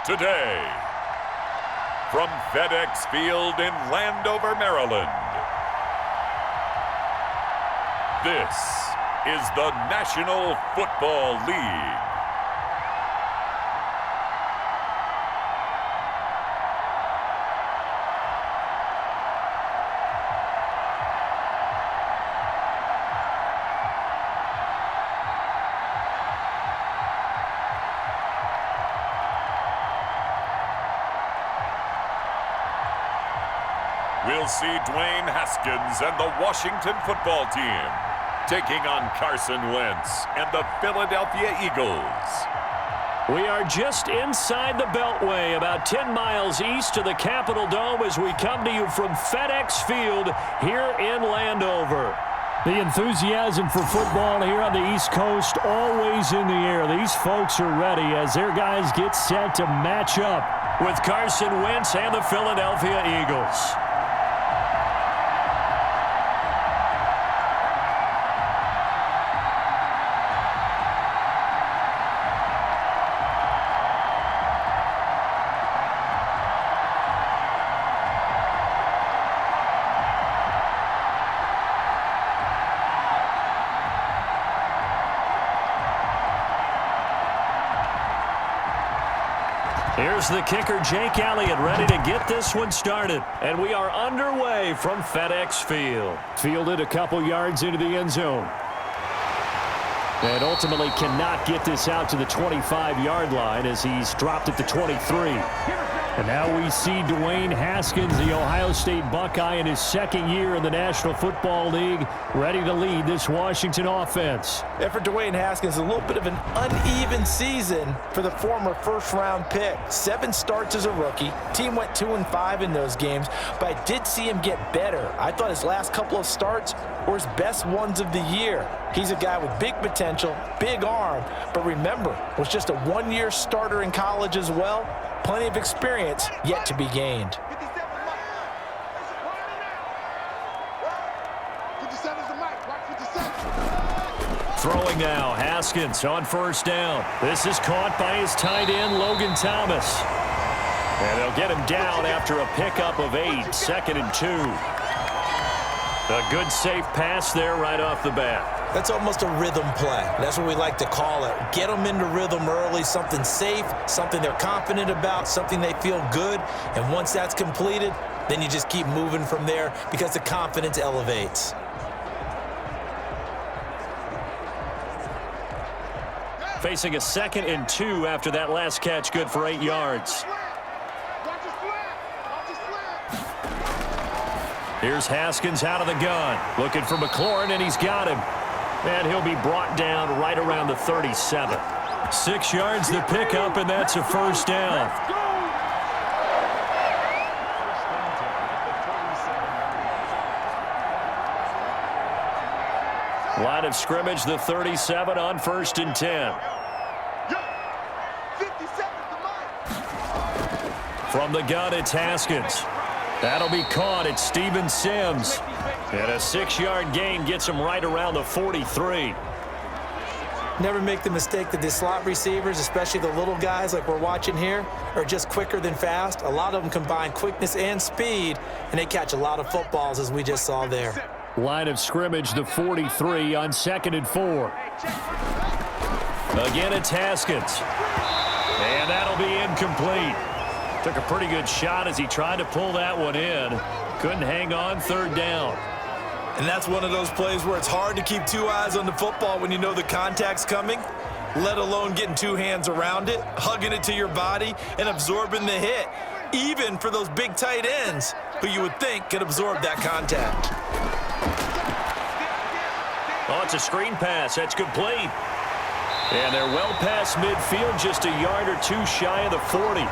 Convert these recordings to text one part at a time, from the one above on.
today. From FedEx Field in Landover, Maryland, this is the National Football League. We'll see Dwayne Haskins and the Washington football team taking on Carson Wentz and the Philadelphia Eagles. We are just inside the Beltway, about 10 miles east of the Capitol Dome as we come to you from FedEx Field here in Landover. The enthusiasm for football here on the East Coast always in the air. These folks are ready as their guys get set to match up with Carson Wentz and the Philadelphia Eagles. Here's the kicker, Jake Elliott, ready to get this one started. And we are underway from FedEx Field. Fielded a couple yards into the end zone. And ultimately cannot get this out to the 25-yard line as he's dropped at the 23. And now we see Dwayne Haskins, the Ohio State Buckeye, in his second year in the National Football League, ready to lead this Washington offense. And for Dwayne Haskins, a little bit of an uneven season for the former first-round pick. 7 starts as a rookie. Team went 2-5 in those games, but I did see him get better. I thought his last couple of starts were his best ones of the year. He's a guy with big potential, big arm, but remember, was just a one-year starter in college as well. Plenty of experience yet to be gained. Throwing now, Haskins on first down. This is caught by his tight end, Logan Thomas. And they'll get him down after a pickup of 8, 2nd and 2. A good safe pass there right off the bat. That's almost a rhythm play. That's what we like to call it. Get them into rhythm early, something safe, something they're confident about, something they feel good. And once that's completed, then you just keep moving from there because the confidence elevates. Facing a 2nd and 2 after that last catch, good for 8 yards. Here's Haskins out of the gun. Looking for McLaurin, and he's got him. And he'll be brought down right around the 37. 6 yards the pickup, and that's a first down. Line of scrimmage, the 37 on 1st and 10. From the gun, it's Haskins. That'll be caught. It's Steven Sims. And a 6-yard gain gets him right around the 43. Never make the mistake that the slot receivers, especially the little guys like we're watching here, are just quicker than fast. A lot of them combine quickness and speed, and they catch a lot of footballs, as we just saw there. Line of scrimmage, the 43 on 2nd and 4. Again, it's Haskins. And that'll be incomplete. Took a pretty good shot as he tried to pull that one in. Couldn't hang on, 3rd down. And that's one of those plays where it's hard to keep 2 eyes on the football when you know the contact's coming, let alone getting 2 hands around it, hugging it to your body, and absorbing the hit, even for those big tight ends who you would think could absorb that contact. Oh, it's a screen pass. That's complete. And they're well past midfield, just a yard or 2 shy of the 40.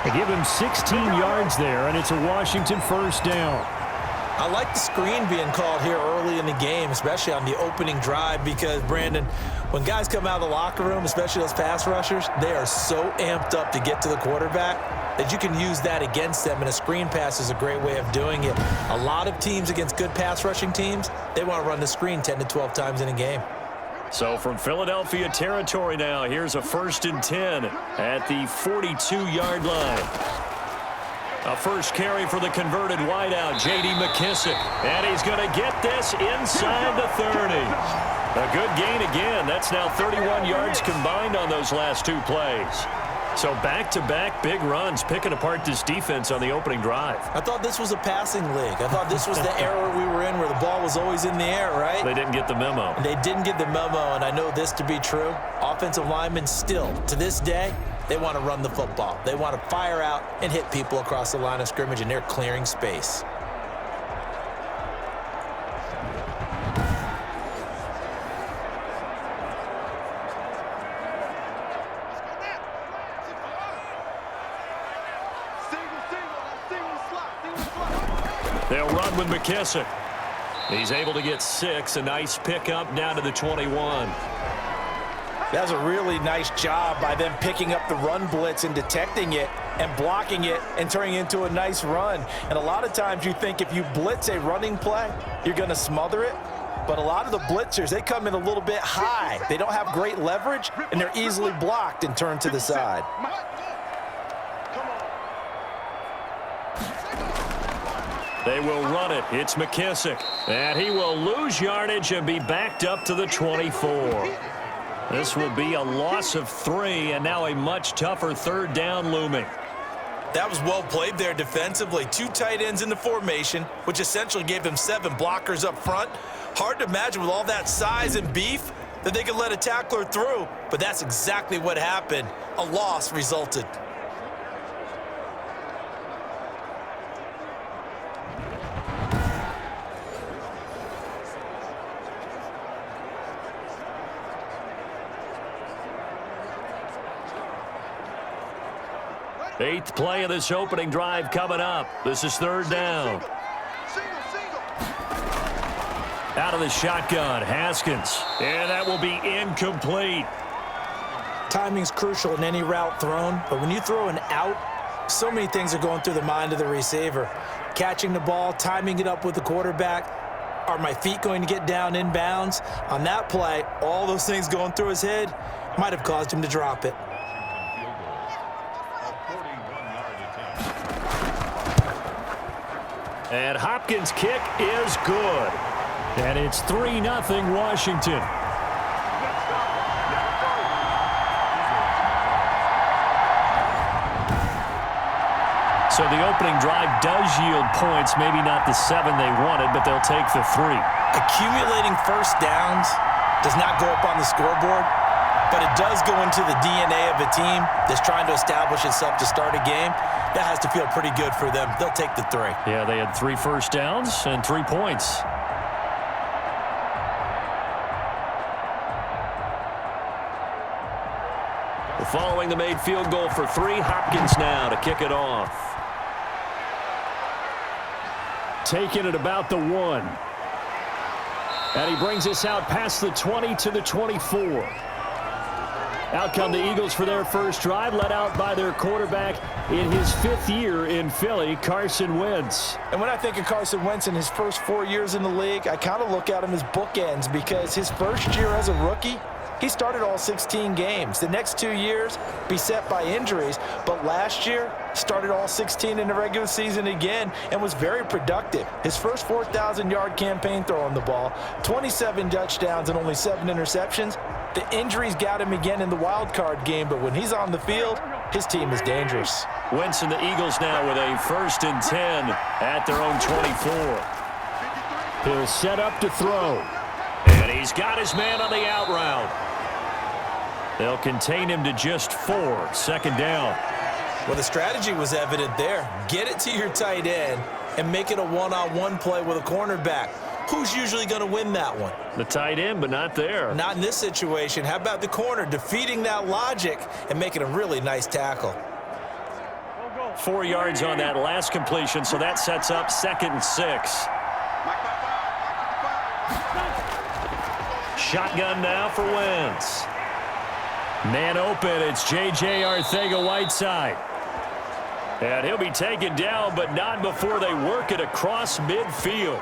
They give him 16 yards there, and it's a Washington first down. I like the screen being called here early in the game, especially on the opening drive, because, Brandon, when guys come out of the locker room, especially those pass rushers, they are so amped up to get to the quarterback that you can use that against them, and a screen pass is a great way of doing it. A lot of teams against good pass rushing teams, they want to run the screen 10 to 12 times in a game. So from Philadelphia territory now, here's a 1st and 10 at the 42-yard line. A first carry for the converted wideout, J.D. McKissick. And he's going to get this inside the 30. A good gain again. That's now 31 yards combined on those last 2 plays. So back-to-back big runs, picking apart this defense on the opening drive. I thought this was a passing league. I thought this was the era we were in where the ball was always in the air, right? They didn't get the memo. They didn't get the memo, and I know this to be true. Offensive linemen still, to this day, they want to run the football. They want to fire out and hit people across the line of scrimmage, and they're clearing space. They'll run with McKissick. He's able to get 6. A nice pickup down to the 21. That was a really nice job by them picking up the run blitz and detecting it and blocking it and turning it into a nice run. And a lot of times you think if you blitz a running play, you're going to smother it. But a lot of the blitzers, they come in a little bit high. They don't have great leverage, and they're easily blocked and turned to the side. They will run it. It's McKissick. And he will lose yardage and be backed up to the 24. This will be a loss of 3, and now a much tougher 3rd down looming. That was well played there defensively. 2 tight ends in the formation, which essentially gave them 7 blockers up front. Hard to imagine with all that size and beef that they could let a tackler through, but that's exactly what happened. A loss resulted. Eighth play of this opening drive coming up. This is 3rd down. Out of the shotgun, Haskins. And that will be incomplete. Timing's crucial in any route thrown, but when you throw an out, so many things are going through the mind of the receiver. Catching the ball, timing it up with the quarterback. Are my feet going to get down inbounds? On that play, all those things going through his head might have caused him to drop it. And Hopkins' kick is good. And it's 3-0 Washington. So the opening drive does yield points, maybe not the 7 they wanted, but they'll take the 3. Accumulating first downs does not go up on the scoreboard, but it does go into the DNA of a team that's trying to establish itself to start a game. That has to feel pretty good for them. They'll take the 3. Yeah, they had 3 first downs and 3 points. Following the made field goal for 3, Hopkins now to kick it off. Taking it about the 1. And he brings us out past the 20 to the 24. Out come the Eagles for their first drive, led out by their quarterback in his 5th year in Philly, Carson Wentz. And when I think of Carson Wentz in his first 4 years in the league, I kind of look at him as bookends because his first year as a rookie, he started all 16 games. The next 2 years, beset by injuries, but last year, started all 16 in the regular season again and was very productive. His first 4,000-yard campaign throwing the ball, 27 touchdowns and only 7 interceptions. The injuries got him again in the wild card game, but when he's on the field, his team is dangerous. Wentz and the Eagles now with a 1st and 10 at their own 24. He'll set up to throw. And he's got his man on the out route. They'll contain him to just 4, 2nd down. Well, the strategy was evident there. Get it to your tight end and make it a one-on-one play with a cornerback. Who's usually going to win that one? The tight end, but not there. Not in this situation. How about the corner defeating that logic and making a really nice tackle? 4 yards on that last completion, so that sets up 2nd and 6. Shotgun now for Wentz. Man open, it's J.J. Arcega-Whiteside. And he'll be taken down, but not before they work it across midfield.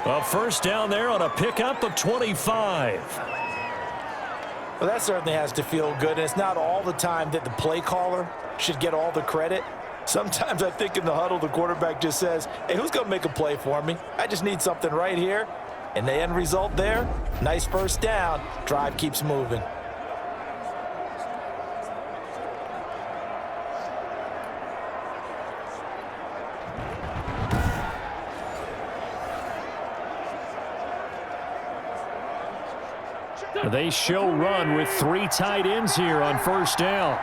A first down there on a pickup of 25. Well, that certainly has to feel good, and it's not all the time that the play caller should get all the credit. Sometimes I think in the huddle, the quarterback just says, hey, who's going to make a play for me? I just need something right here. And the end result there, nice first down. Drive keeps moving. They show run with 3 tight ends here on first down.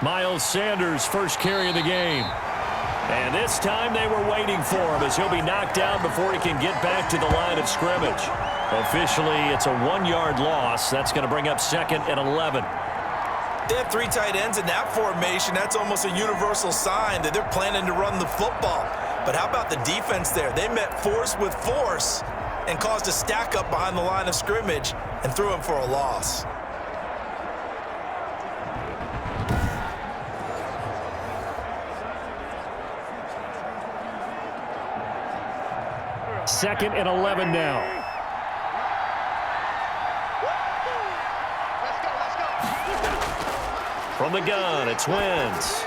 Miles Sanders, first carry of the game. And this time they were waiting for him as he'll be knocked down before he can get back to the line of scrimmage. Officially, it's a 1-yard loss. That's going to bring up 2nd and 11. They have 3 tight ends in that formation. That's almost a universal sign that they're planning to run the football. But how about the defense there? They met force with force and caused a stack up behind the line of scrimmage and threw him for a loss. Second and 11 now. From the gun, it's Wentz.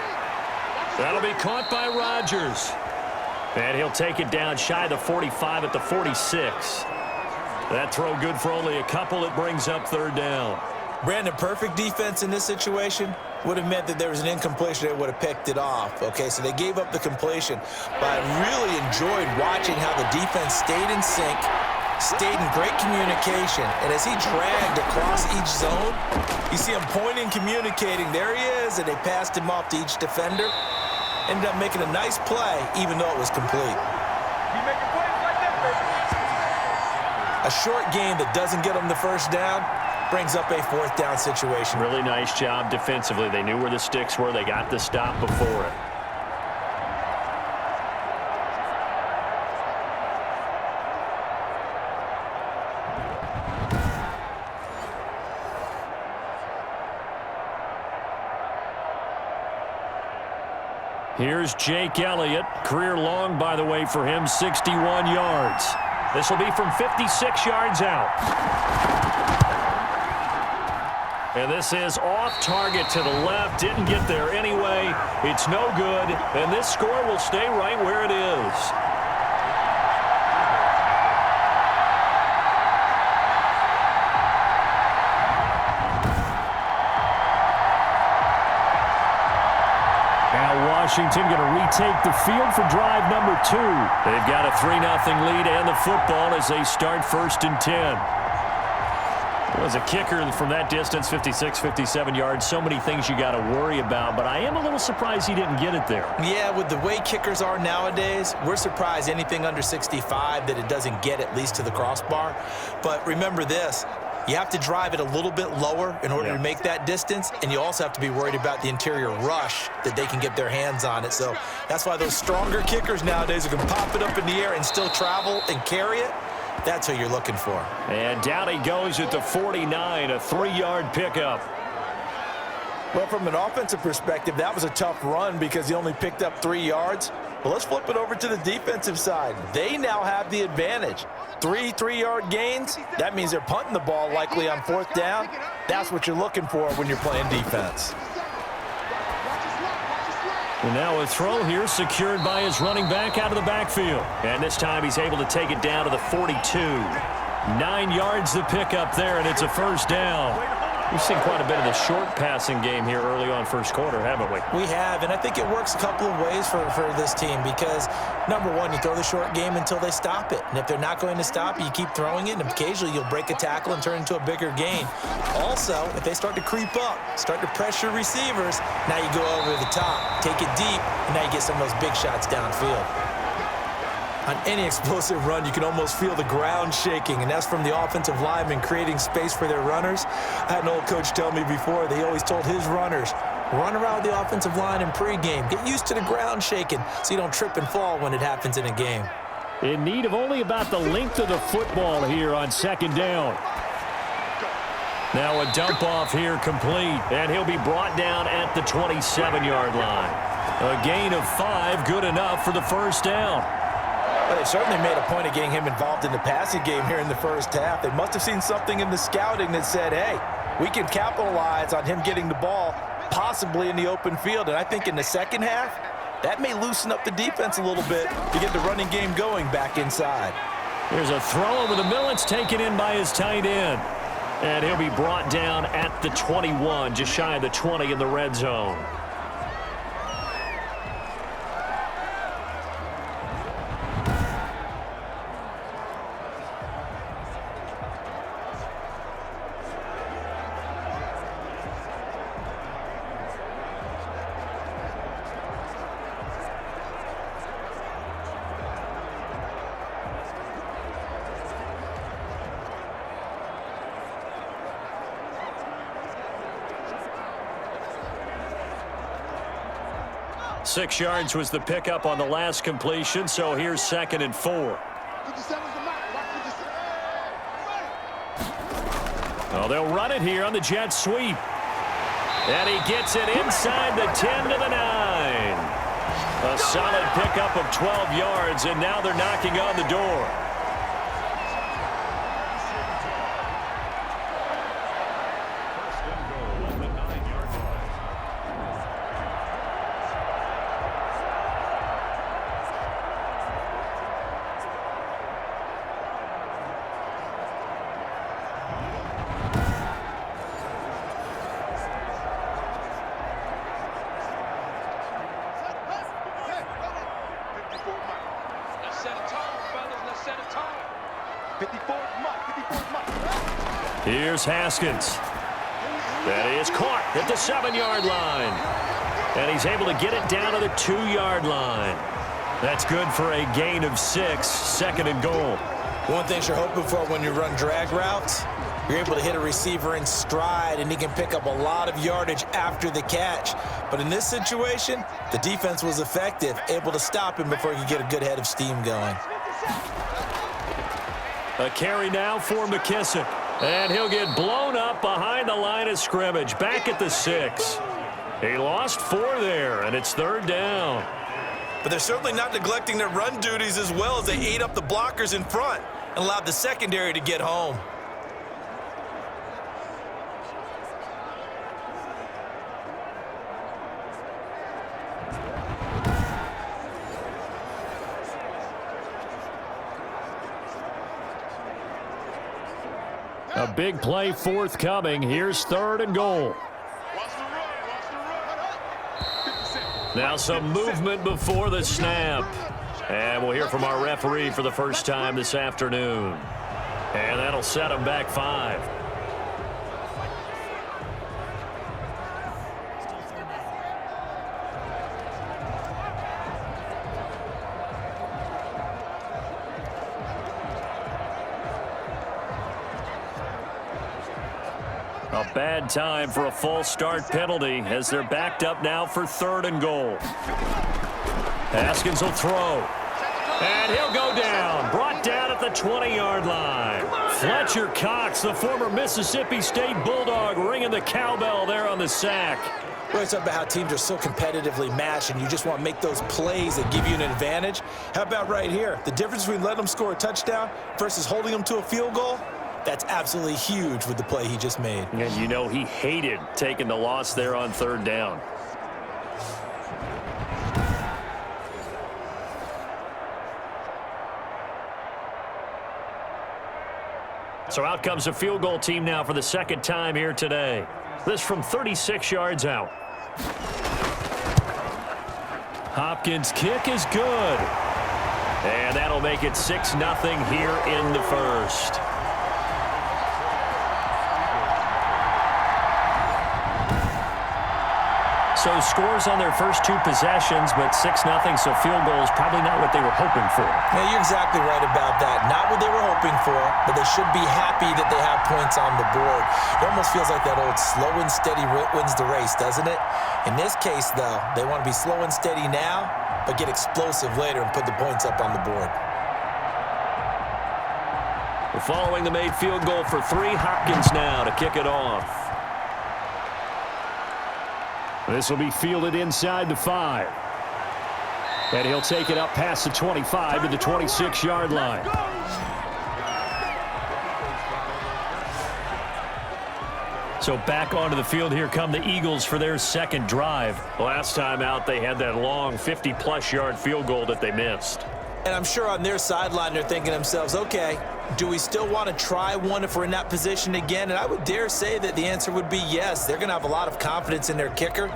That'll be caught by Rodgers. And he'll take it down shy of the 45 at the 46. That throw good for only a couple. It brings up 3rd down. Brandon, perfect defense in this situation would have meant that there was an incompletion that would have picked it off. Okay, so they gave up the completion. But I really enjoyed watching how the defense stayed in sync, stayed in great communication. And as he dragged across each zone, you see him pointing, communicating. There he is, and they passed him off to each defender. Ended up making a nice play, even though it was complete. A short game that doesn't get them the first down brings up a 4th down situation. Really nice job defensively. They knew where the sticks were. They got the stop before it. Here's Jake Elliott. Career long, by the way, for him, 61 yards. This will be from 56 yards out. And this is off target to the left. Didn't get there anyway. It's no good. And this score will stay right where it is. Washington going to retake the field for drive number 2. They've got a 3-0 lead and the football as they start 1st and 10. It was a kicker from that distance, 56, 57 yards. So many things you got to worry about, but I am a little surprised he didn't get it there. Yeah, with the way kickers are nowadays, we're surprised anything under 65 that it doesn't get at least to the crossbar. But remember this. You have to drive it a little bit lower in order to make that distance, and you also have to be worried about the interior rush that they can get their hands on it. So that's why those stronger kickers nowadays who can pop it up in the air and still travel and carry it, that's who you're looking for. And down he goes at the 49, a 3-yard pickup. Well, from an offensive perspective, that was a tough run because he only picked up 3 yards. Well, let's flip it over to the defensive side. They now have the advantage. 3 3-yard gains, that means they're punting the ball likely on 4th down. That's what you're looking for when you're playing defense. And now a throw here secured by his running back out of the backfield. And this time he's able to take it down to the 42. 9 yards the pickup there, and it's a 1st down. We've seen quite a bit of the short passing game here early on first quarter, haven't we? We have, and I think it works a couple of ways for this team because, number one, you throw the short game until they stop it. And if they're not going to stop it, you keep throwing it, and occasionally you'll break a tackle and turn it into a bigger gain. Also, if they start to creep up, start to pressure receivers, now you go over the top, take it deep, and now you get some of those big shots downfield. On any explosive run, you can almost feel the ground shaking, and that's from the offensive linemen creating space for their runners. I had an old coach tell me before, they always told his runners, run around the offensive line in pregame. Get used to the ground shaking so you don't trip and fall when it happens in a game. In need of only about the length of the football here on 2nd down. Now a dump off here complete, and he'll be brought down at the 27-yard line. A gain of 5, good enough for the 1st down. Well, they certainly made a point of getting him involved in the passing game here in the first half. They must have seen something in the scouting that said, hey, we can capitalize on him getting the ball possibly in the open field. And I think in the second half, that may loosen up the defense a little bit to get the running game going back inside. Here's a throw over the middle. It's taken in by his tight end. And he'll be brought down at the 21, just shy of the 20 in the red zone. Six yards was the pickup on the last completion, so here's 2nd and 4. Oh, they'll run it here on the jet sweep. And he gets it inside the 10 to the 9. A solid pickup of 12 yards, and now they're knocking on the door. Here's Haskins. That is caught at the 7-yard line. And he's able to get it down to the 2-yard line. That's good for a gain of 6, 2nd and goal. One thing you're hoping for when you run drag routes, you're able to hit a receiver in stride, and he can pick up a lot of yardage after the catch. But in this situation, the defense was effective, able to stop him before he could get a good head of steam going. A carry now for McKissick. And he'll get blown up behind the line of scrimmage, back at the 6. He lost 4 there, and it's 3rd down. But they're certainly not neglecting their run duties as well as they ate up the blockers in front and allowed the secondary to get home. A big play forthcoming. Here's 3rd and goal. Now some movement before the snap. And we'll hear from our referee for the first time this afternoon. And that'll set them back 5. A bad time for a false start penalty as they're backed up now for 3rd and goal. Haskins will throw. And he'll go down. Brought down at the 20-yard line. Fletcher Cox, the former Mississippi State Bulldog, ringing the cowbell there on the sack. We're talking about how teams are so competitively matched, and you just want to make those plays that give you an advantage. How about right here? The difference between letting them score a touchdown versus holding them to a field goal? That's absolutely huge with the play he just made. And you know he hated taking the loss there on 3rd down. So out comes a field goal team now for the 2nd time here today. This from 36 yards out. Hopkins' kick is good. And that'll make it 6-0 here in the first. So scores on their first 2 possessions, but 6-0, so field goal is probably not what they were hoping for. Yeah, you're exactly right about that. Not what they were hoping for, but they should be happy that they have points on the board. It almost feels like that old slow and steady wins the race, doesn't it? In this case, though, they want to be slow and steady now, but get explosive later and put the points up on the board. We're following the made field goal for 3. Hopkins now to kick it off. This will be fielded inside the 5. And he'll take it up past the 25 to the 26-yard line. So back onto the field here come the Eagles for their second drive. Last time out, they had that long 50-plus yard field goal that they missed. And I'm sure on their sideline, they're thinking to themselves, okay, do we still want to try one if we're in that position again? And I would dare say that the answer would be yes. They're going to have a lot of confidence in their kicker.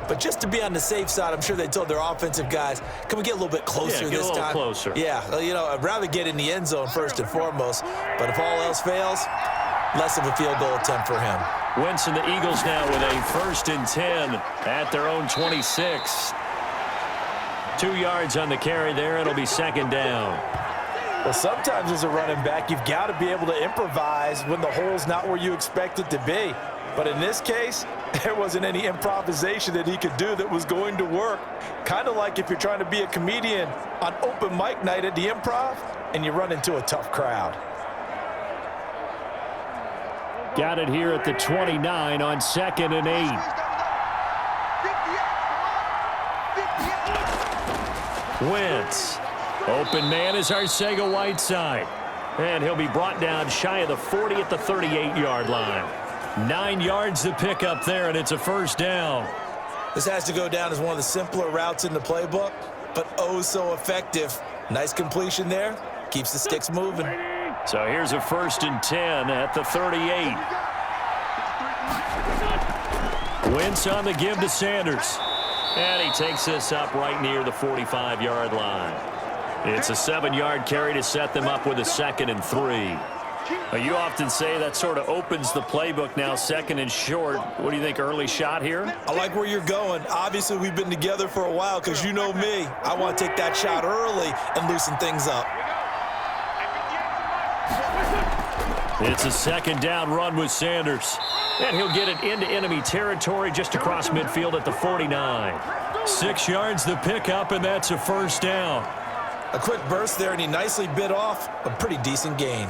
But just to be on the safe side, I'm sure they told their offensive guys, can we get a little bit closer this time? Closer. Yeah, well, you know, I'd rather get in the end zone first and foremost. But if all else fails, less of a field goal attempt for him. Wentz and the Eagles now with a 1st and 10 at their own 26. 2 yards on the carry there. It'll be 2nd down. Well, sometimes as a running back, you've got to be able to improvise when the hole's not where you expect it to be. But in this case, there wasn't any improvisation that he could do that was going to work. Kind of like if you're trying to be a comedian on open mic night at the Improv and you run into a tough crowd. Got it here at the 29 on 2nd and 8. Wentz. Open man is Arcega-Whiteside. And he'll be brought down shy of the 40 at the 38-yard line. 9 yards to pick up there, and it's a 1st down. This has to go down as one of the simpler routes in the playbook, but oh so effective. Nice completion there. Keeps the sticks moving. So here's a 1st and 10 at the 38. Wentz on the give to Sanders. And he takes this up right near the 45-yard line. It's a 7-yard carry to set them up with a 2nd and 3. You often say that sort of opens the playbook now, 2nd and short. What do you think, early shot here? I like where you're going. Obviously, we've been together for a while because you know me. I want to take that shot early and loosen things up. It's a 2nd down run with Sanders. And he'll get it into enemy territory just across midfield at the 49. 6 yards to pick up, and that's a 1st down. A quick burst there, and he nicely bit off a pretty decent gain.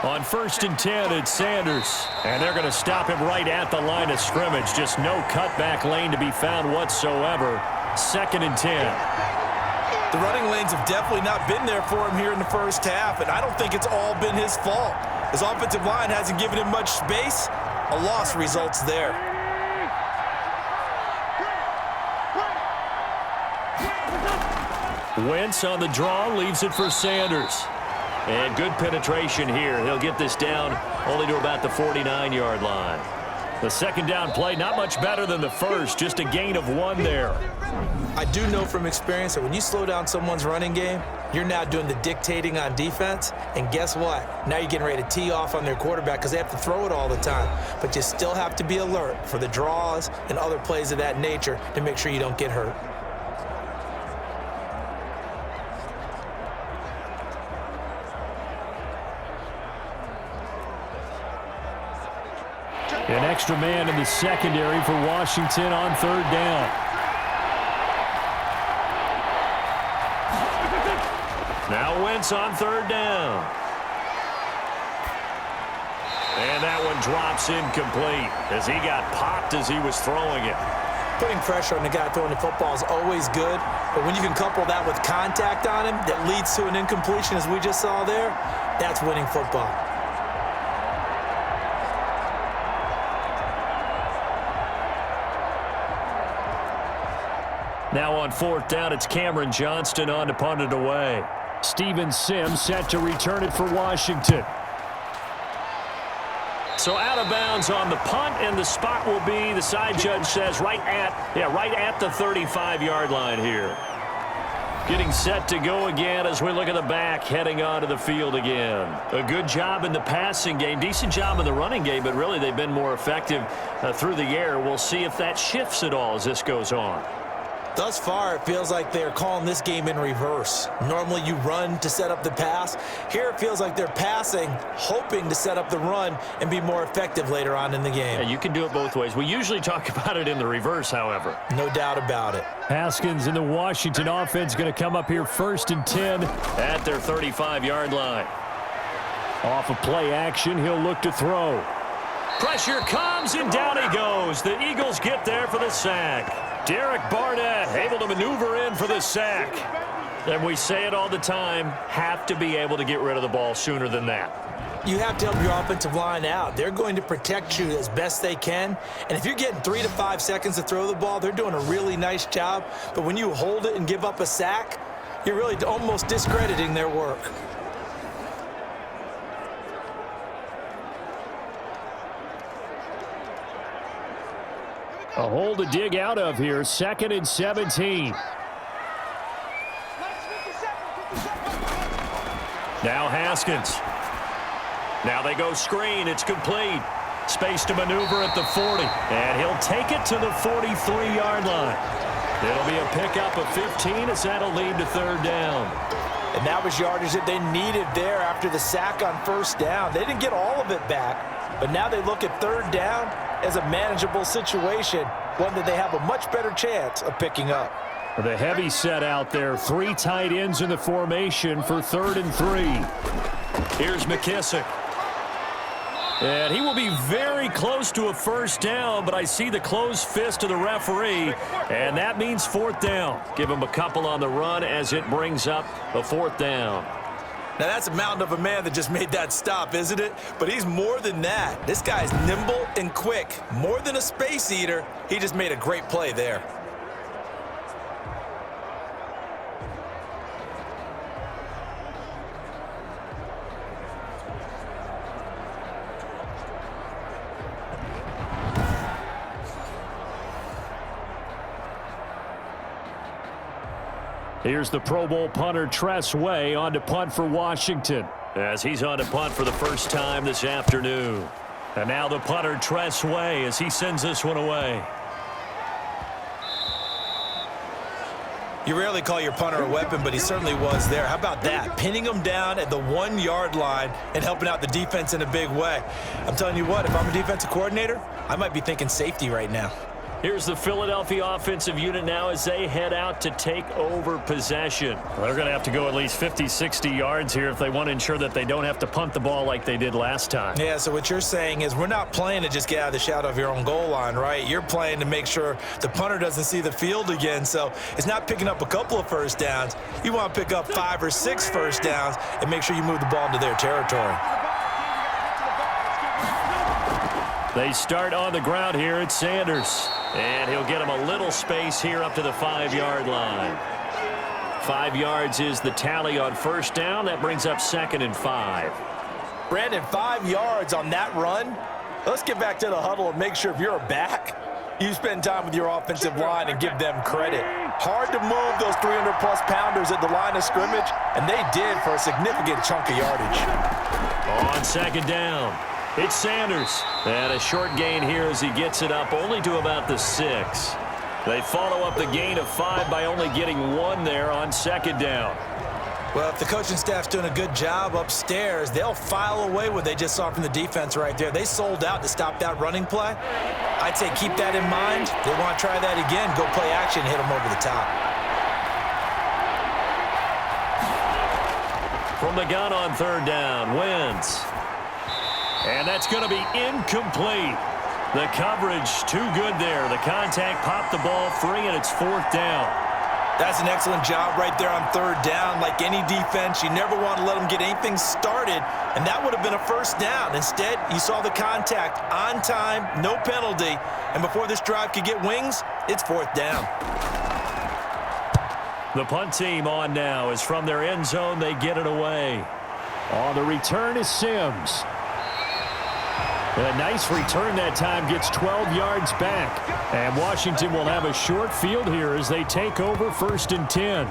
On 1st and 10, it's Sanders. And they're going to stop him right at the line of scrimmage. Just no cutback lane to be found whatsoever. 2nd and 10. The running lanes have definitely not been there for him here in the first half, and I don't think it's all been his fault. His offensive line hasn't given him much space. A loss results there. Wentz on the draw, leaves it for Sanders. And good penetration here. He'll get this down only to about the 49-yard line. The 2nd down play, not much better than the first, just a gain of 1 there. I do know from experience that when you slow down someone's running game, you're now doing the dictating on defense. And guess what? Now you're getting ready to tee off on their quarterback because they have to throw it all the time. But you still have to be alert for the draws and other plays of that nature to make sure you don't get hurt. An extra man in the secondary for Washington on 3rd down. Now Wentz on 3rd down. And that one drops incomplete as he got popped as he was throwing it. Putting pressure on the guy throwing the football is always good, but when you can couple that with contact on him that leads to an incompletion, as we just saw there, that's winning football. Now on 4th down, it's Cameron Johnston on to punt it away. Steven Sims set to return it for Washington. So out of bounds on the punt, and the spot will be, the side judge says, right at the 35-yard line here. Getting set to go again as we look at the back, heading onto the field again. A good job in the passing game, decent job in the running game, but really they've been more effective through the air. We'll see if that shifts at all as this goes on. Thus far, it feels like they're calling this game in reverse. Normally, you run to set up the pass. Here, it feels like they're passing, hoping to set up the run and be more effective later on in the game. Yeah, you can do it both ways. We usually talk about it in the reverse, however. No doubt about it. Haskins and the Washington offense going to come up here 1st and 10. At their 35-yard line. Off of play action, he'll look to throw. Pressure comes, and down he goes. The Eagles get there for the sack. Derek Barnett able to maneuver in for the sack. And we say it all the time, have to be able to get rid of the ball sooner than that. You have to help your offensive line out. They're going to protect you as best they can. And if you're getting 3 to 5 seconds to throw the ball, they're doing a really nice job. But when you hold it and give up a sack, you're really almost discrediting their work. A hole to dig out of here, 2nd and 17. Now Haskins. Now they go screen. It's complete. Space to maneuver at the 40. And he'll take it to the 43-yard line. It'll be a pickup of 15 as that'll lead to 3rd down. And that was yardage that they needed there after the sack on 1st down. They didn't get all of it back, but now they look at 3rd down as a manageable situation, one that they have a much better chance of picking up. The heavy set out there, 3 tight ends in the formation for 3rd and 3. Here's McKissick. And he will be very close to a 1st down, but I see the closed fist of the referee, and that means 4th down. Give him a couple on the run as it brings up a 4th down. Now, that's a mountain of a man that just made that stop, isn't it? But he's more than that. This guy's nimble and quick. More than a space eater, he just made a great play there. Here's the Pro Bowl punter Tress Way on to punt for Washington. As he's on to punt for the first time this afternoon. And now the punter Tress Way as he sends this one away. You rarely call your punter a weapon, but he certainly was there. How about that? Pinning him down at the 1-yard line and helping out the defense in a big way. I'm telling you what, if I'm a defensive coordinator, I might be thinking safety right now. Here's the Philadelphia offensive unit now as they head out to take over possession. Well, they're going to have to go at least 50, 60 yards here if they want to ensure that they don't have to punt the ball like they did last time. Yeah, so what you're saying is we're not playing to just get out of the shadow of your own goal line, right? You're playing to make sure the punter doesn't see the field again. So it's not picking up a couple of 1st downs. You want to pick up 5 or 6 1st downs and make sure you move the ball into their territory. They start on the ground here at Sanders. And he'll get him a little space here up to the 5-yard line. 5 yards is the tally on 1st down. That brings up 2nd and 5. Brandon, 5 yards on that run. Let's get back to the huddle and make sure if you're a back, you spend time with your offensive line and give them credit. Hard to move those 300-plus pounders at the line of scrimmage, and they did for a significant chunk of yardage. On 2nd down, it's Sanders. And a short gain here as he gets it up only to about the 6. They follow up the gain of 5 by only getting 1 there on 2nd down. Well, if the coaching staff's doing a good job upstairs, they'll file away what they just saw from the defense right there. They sold out to stop that running play. I'd say keep that in mind. They want to try that again, go play action, hit them over the top. From the gun on 3rd down, Wentz. And that's going to be incomplete. The coverage too good there. The contact popped the ball free, and it's 4th down. That's an excellent job right there on 3rd down. Like any defense, you never want to let them get anything started, and that would have been a 1st down. Instead, you saw the contact on time, no penalty, and before this drive could get wings, it's 4th down. The punt team on now is from their end zone. They get it away. On the return is Sims. A nice return that time, gets 12 yards back. And Washington will have a short field here as they take over 1st and 10.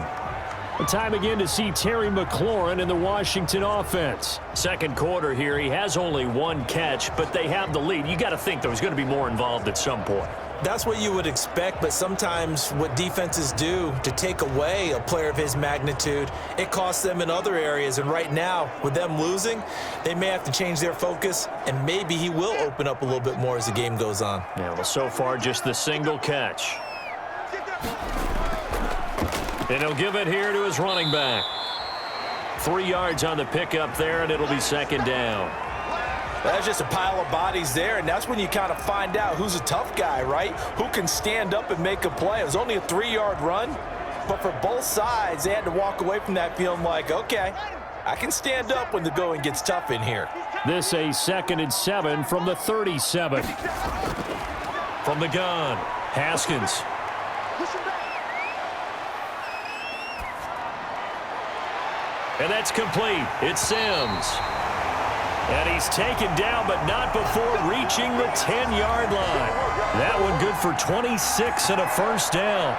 The time again to see Terry McLaurin in the Washington offense. 2nd quarter here. He has only 1 catch, but they have the lead. You got to think there was going to be more involved at some point. That's what you would expect, but sometimes what defenses do to take away a player of his magnitude, it costs them in other areas. And right now, with them losing, they may have to change their focus, and maybe he will open up a little bit more as the game goes on. Yeah, well, so far, just the single catch. And he'll give it here to his running back. 3 yards on the pickup there, and it'll be second down. That's just a pile of bodies there, and that's when you kind of find out who's a tough guy, right? Who can stand up and make a play. It was only a 3-yard run, but for both sides, they had to walk away from that feeling like, okay, I can stand up when the going gets tough in here. This a 2nd and 7 from the 37. From the gun, Haskins. And that's complete. It's Sims. And he's taken down, but not before reaching the 10-yard line. That one good for 26 and a first down.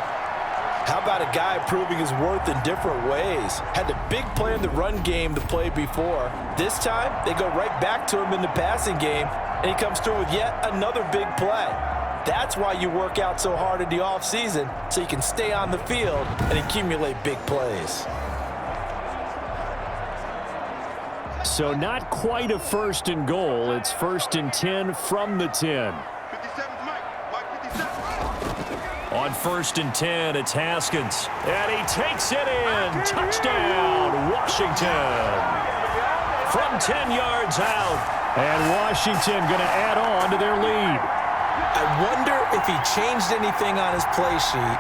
How about a guy proving his worth in different ways? Had the big play in the run game to play before. This time, they go right back to him in the passing game, and he comes through with yet another big play. That's why you work out so hard in the offseason, so you can stay on the field and accumulate big plays. So not quite a 1st and goal. It's 1st and 10 from the 10. On 1st and 10, it's Haskins. And he takes it in. Touchdown, Washington. From 10 yards out. And Washington going to add on to their lead. I wonder if he changed anything on his play sheet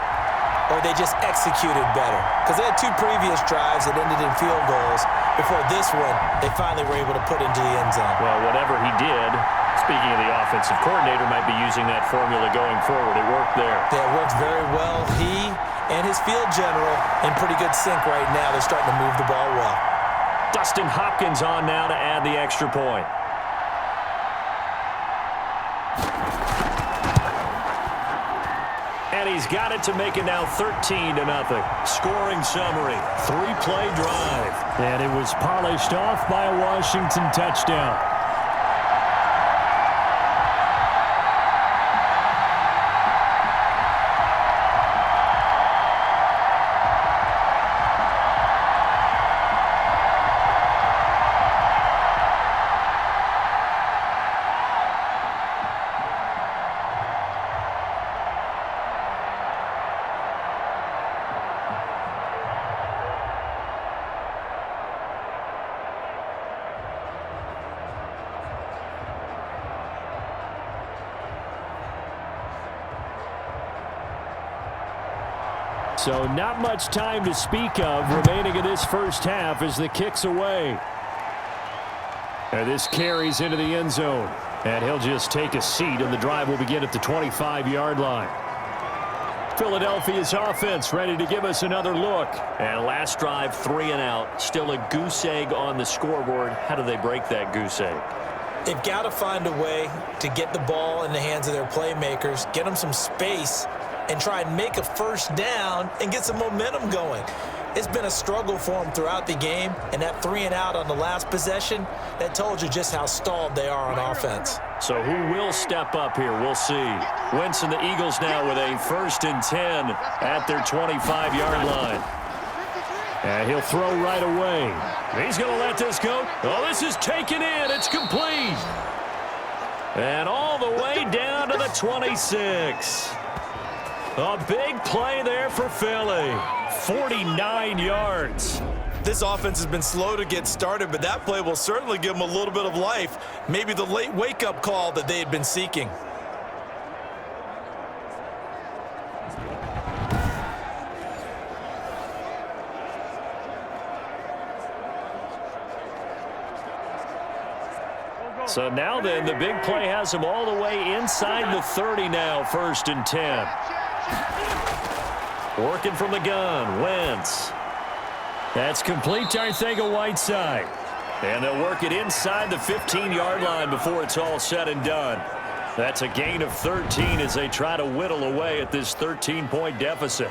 or they just executed better. Because they had 2 previous drives that ended in field goals. Before this one, they finally were able to put into the end zone. Well, whatever he did, speaking of the offensive coordinator, might be using that formula going forward. It worked there. Yeah, it worked very well. He and his field general in pretty good sync right now. They're starting to move the ball well. Dustin Hopkins on now to add the extra point. And he's got it to make it now 13-0. Scoring summary, 3-play drive. And it was polished off by a Washington touchdown. So not much time to speak of remaining in this first half as the kick's away. And this carries into the end zone. And he'll just take a seat, and the drive will begin at the 25-yard line. Philadelphia's offense ready to give us another look. And last drive, 3 and out. Still a goose egg on the scoreboard. How do they break that goose egg? They've got to find a way to get the ball in the hands of their playmakers, get them some space, and try and make a first down and get some momentum going. It's been a struggle for them throughout the game, and that 3 and out on the last possession, that told you just how stalled they are on offense. So who will step up here? We'll see. Wentz and the Eagles now with a 1st and 10 at their 25-yard line. And he'll throw right away. He's going to let this go. Oh, this is taken in. It's complete. And all the way down to the 26. A big play there for Philly. 49 yards. This offense has been slow to get started, but that play will certainly give them a little bit of life. Maybe the late wake-up call that they had been seeking. So now then, the big play has him all the way inside the 30 now, 1st and 10. Working from the gun, Wentz. That's complete to Arcega-Whiteside. And they'll work it inside the 15-yard line before it's all said and done. That's a gain of 13 as they try to whittle away at this 13-point deficit.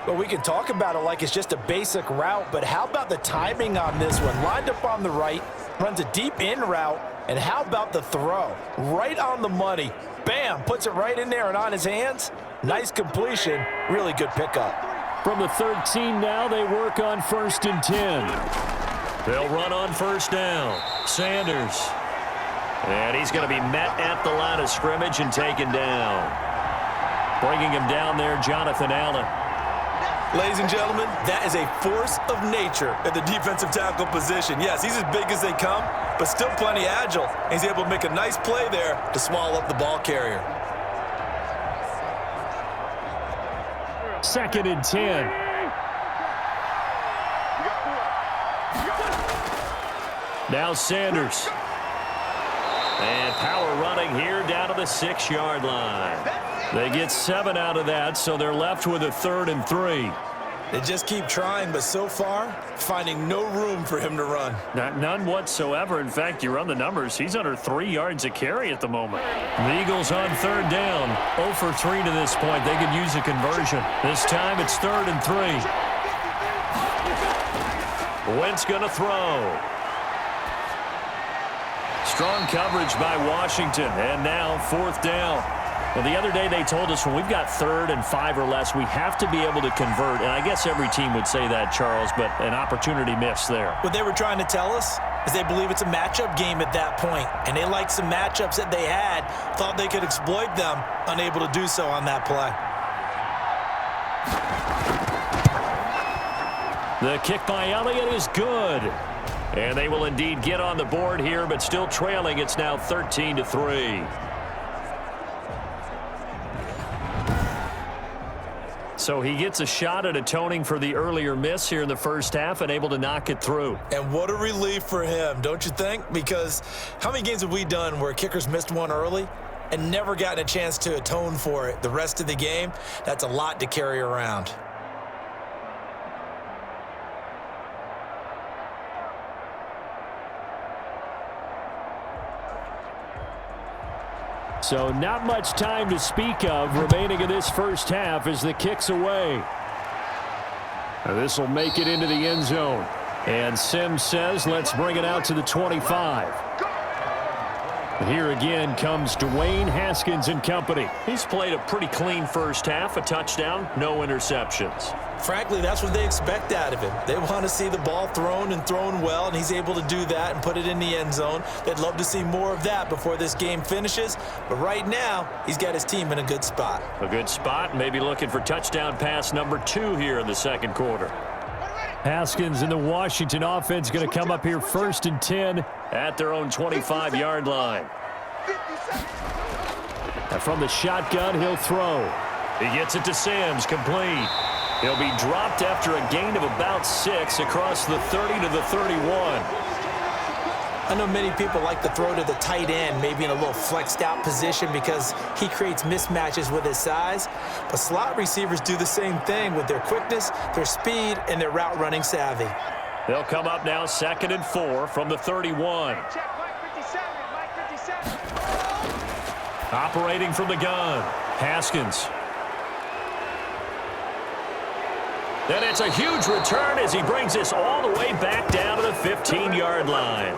Well, we can talk about it like it's just a basic route, but how about the timing on this one? Lined up on the right, runs a deep in route, And how about the throw? Right on the money. Bam, puts it right in there and on his hands. Nice completion. Really good pickup. From the 13 now, they work on 1st and 10. They'll run on 1st down. Sanders. And he's going to be met at the line of scrimmage and taken down. Bringing him down there, Jonathan Allen. Ladies and gentlemen, that is a force of nature at the defensive tackle position. Yes, he's as big as they come, but still plenty agile. He's able to make a nice play there to swallow up the ball carrier. 2nd and 10. Now Sanders. And power running here down to the 6-yard line. They get 7 out of that, so they're left with a 3rd and 3. They just keep trying, but so far, finding no room for him to run. None whatsoever. In fact, you run the numbers. He's under 3 yards a carry at the moment. The Eagles on 3rd down. 0 for 3 to this point. They could use a conversion. This time it's 3rd and 3. Wentz going to throw. Strong coverage by Washington. And now 4th down. Well, the other day they told us when we've got 3rd and 5 or less, we have to be able to convert. And I guess every team would say that, Charles, but an opportunity missed there. What they were trying to tell us is they believe it's a matchup game at that point, and they liked some matchups that they had, thought they could exploit them, unable to do so on that play. The kick by Elliott is good. And they will indeed get on the board here, but still trailing. It's now 13-3. So he gets a shot at atoning for the earlier miss here in the first half and able to knock it through. And what a relief for him, don't you think? Because how many games have we done where kickers missed one early and never gotten a chance to atone for it the rest of the game? That's a lot to carry around. So not much time to speak of remaining in this first half as the kick's away. This will make it into the end zone. And Sims says, let's bring it out to the 25. Here again comes Dwayne Haskins and company. He's played a pretty clean first half, a touchdown, no interceptions. Frankly, that's what they expect out of him. They want to see the ball thrown and thrown well, and he's able to do that and put it in the end zone. They'd love to see more of that before this game finishes, but right now, he's got his team in a good spot. A good spot, maybe looking for touchdown pass number 2 here in the second quarter. Haskins and the Washington offense going to come up here 1st and 10 at their own 25-yard line. And from the shotgun, he'll throw. He gets it to Sims, complete. He'll be dropped after a gain of about 6 across the 30 to the 31. I know many people like to throw to the tight end, maybe in a little flexed out position because he creates mismatches with his size. But slot receivers do the same thing with their quickness, their speed, and their route running savvy. They'll come up now 2nd and 4 from the 31. Operating from the gun, Haskins. And it's a huge return as he brings this all the way back down to the 15-yard line.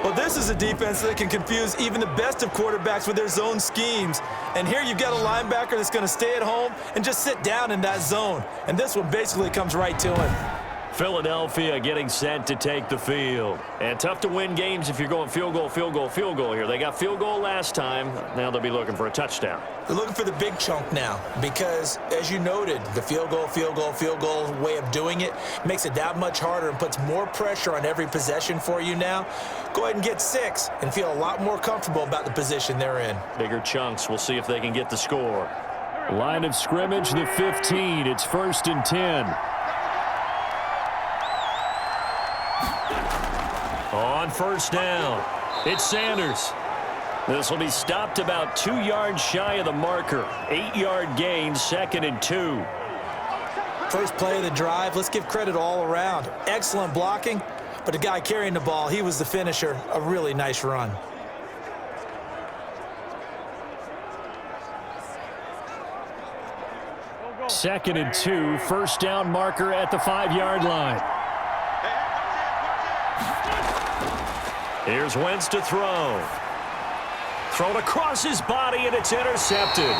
Well, this is a defense that can confuse even the best of quarterbacks with their zone schemes. And here you've got a linebacker that's going to stay at home and just sit down in that zone. And this one basically comes right to him. Philadelphia getting set to take the field. And tough to win games if you're going field goal, field goal, field goal here. They got field goal last time. Now they'll be looking for a touchdown. They're looking for the big chunk now because, as you noted, the field goal way of doing it makes it that much harder and puts more pressure on every possession for you now. Go ahead and get 6 and feel a lot more comfortable about the position they're in. Bigger chunks. We'll see if they can get the score. Line of scrimmage, the 15. It's 1st and 10. On 1st down, it's Sanders. This will be stopped about 2 yards shy of the marker. 8-yard gain, 2nd and 2. First play of the drive, let's give credit all around. Excellent blocking, but the guy carrying the ball, he was the finisher. A really nice run. Second and 2, 1st down marker at the 5-yard line. Here's Wentz to throw. Thrown across his body, and it's intercepted.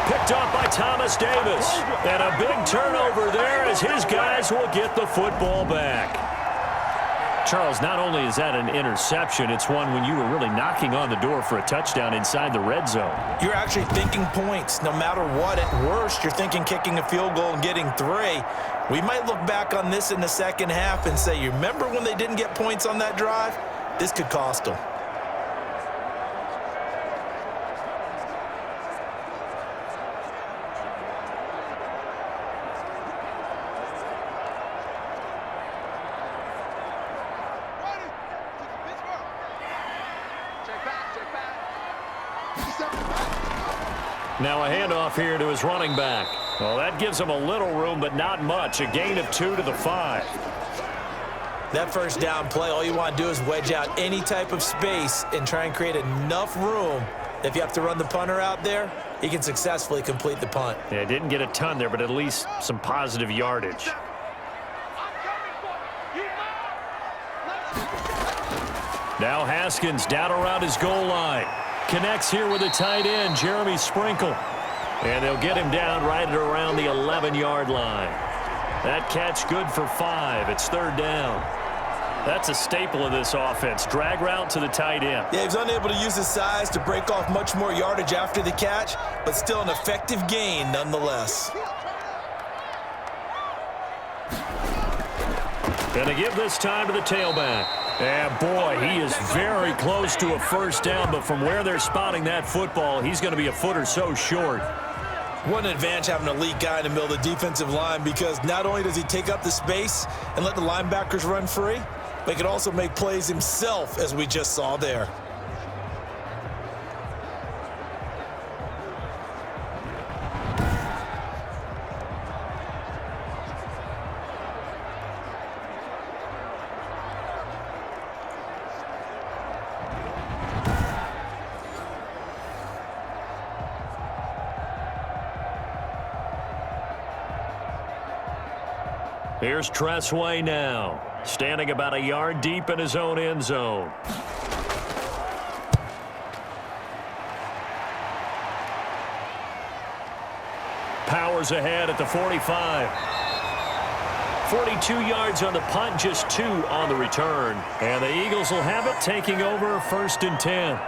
Picked off by Thomas Davis. And a big turnover there as his guys will get the football back. Charles, not only is that an interception, it's one when you were really knocking on the door for a touchdown inside the red zone. You're actually thinking points no matter what. At worst, you're thinking kicking a field goal and getting 3. We might look back on this in the second half and say, you remember when they didn't get points on that drive? This could cost them. Now a handoff here to his running back. Well, that gives him a little room, but not much. A gain of 2 to the 5. That first down play, all you want to do is wedge out any type of space and try and create enough room. If you have to run the punter out there, he can successfully complete the punt. Yeah, didn't get a ton there, but at least some positive yardage. Now Haskins down around his goal line. Connects here with a tight end, Jeremy Sprinkle. And they'll get him down right at around the 11-yard line. That catch good for 5. It's 3rd down. That's a staple of this offense. Drag route to the tight end. Yeah, he was unable to use his size to break off much more yardage after the catch, but still an effective gain nonetheless. Gonna give this time to the tailback. And boy, he is very close to a first down, but from where they're spotting that football, he's going to be a foot or so short. What an advantage having an elite guy in the middle of the defensive line, because not only does he take up the space and let the linebackers run free, but he can also make plays himself, as we just saw there. Here's Tressway now, standing about a yard deep in his own end zone. Powers ahead at the 45. 42 yards on the punt, just 2 on the return. And the Eagles will have it, taking over 1st and 10.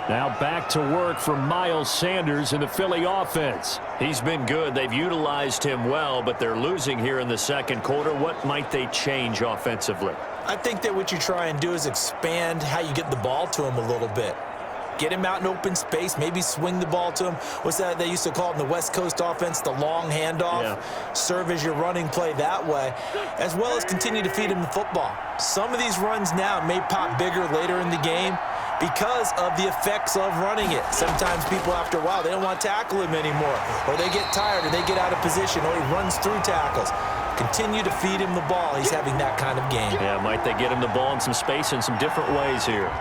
Now back to work for Miles Sanders in the Philly offense. He's been good. They've utilized him well, but they're losing here in the second quarter. What might they change offensively? I think that what you try and do is expand how you get the ball to him a little bit. Get him out in open space, maybe swing the ball to him. What's that they used to call it in the West Coast offense, the long handoff? Yeah. Serve as your running play that way, as well as continue to feed him the football. Some of these runs now may pop bigger later in the game because of the effects of running it. Sometimes people, after a while, they don't want to tackle him anymore, or they get tired, or they get out of position, or he runs through tackles. Continue to feed him the ball. He's having that kind of game. Yeah, might they get him the ball in some space in some different ways here?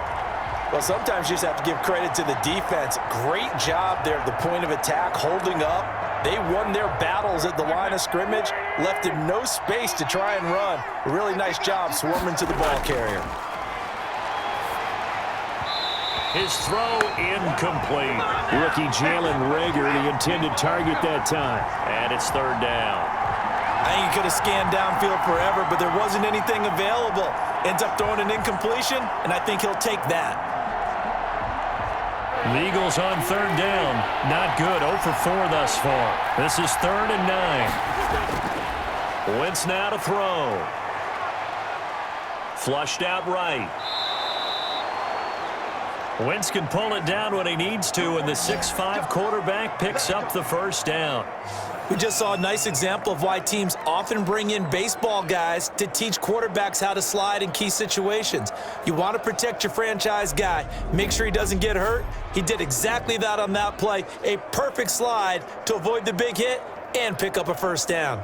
Well, sometimes you just have to give credit to the defense. Great job there at the point of attack, holding up. They won their battles at the line of scrimmage, left him no space to try and run. A really nice job swarming to the ball carrier. His throw incomplete. Rookie Jalen Reagor, the intended target that time. And it's 3rd down. I think he could have scanned downfield forever, but there wasn't anything available. Ends up throwing an incompletion, and I think he'll take that. The Eagles on 3rd down. Not good. 0 for 4 thus far. This is 3rd and 9. Wentz now to throw. Flushed out right. Wentz can pull it down when he needs to, and the 6'5" quarterback picks up the first down. We just saw a nice example of why teams often bring in baseball guys to teach quarterbacks how to slide in key situations. You want to protect your franchise guy. Make sure he doesn't get hurt. He did exactly that on that play. A perfect slide to avoid the big hit and pick up a first down.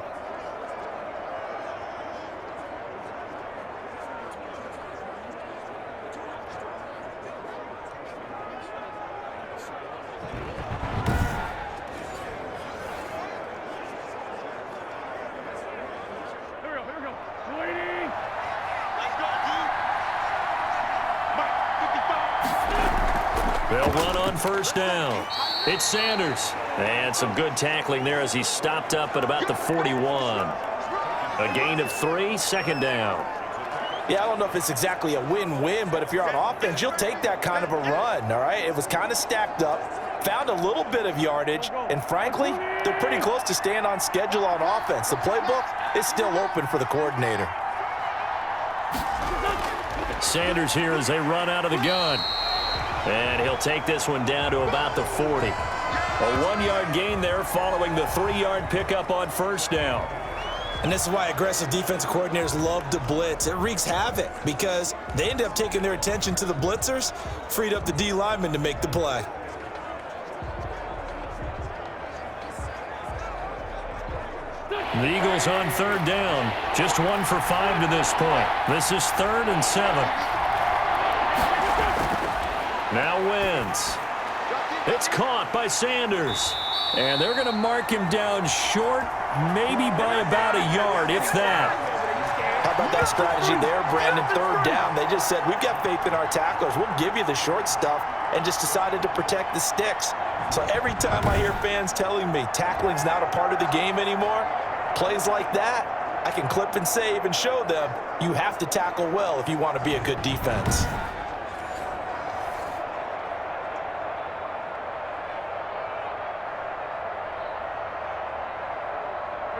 run on first down. It's Sanders. And some good tackling there as he stopped up at about the 41. A gain of 3, second down. Yeah, I don't know if it's exactly a win-win, but if you're on offense, you'll take that kind of a run, all right? It was kind of stacked up, found a little bit of yardage, and frankly, they're pretty close to staying on schedule on offense. The playbook is still open for the coordinator. Sanders here as they run out of the gun. And he'll take this one down to about the 40. A 1-yard gain there following the 3-yard pickup on first down. And this is why aggressive defensive coordinators love to blitz. It wreaks havoc because they end up taking their attention to the blitzers, freed up the D lineman to make the play. The Eagles on third down. Just 1 for 5 to this point. This is 3rd and 7. Now Wentz. It's caught by Sanders. And they're going to mark him down short, maybe by about a yard, if that. How about that strategy there, Brandon? Third down. They just said, we've got faith in our tacklers. We'll give you the short stuff, and just decided to protect the sticks. So every time I hear fans telling me tackling's not a part of the game anymore, plays like that, I can clip and save and show them you have to tackle well if you want to be a good defense.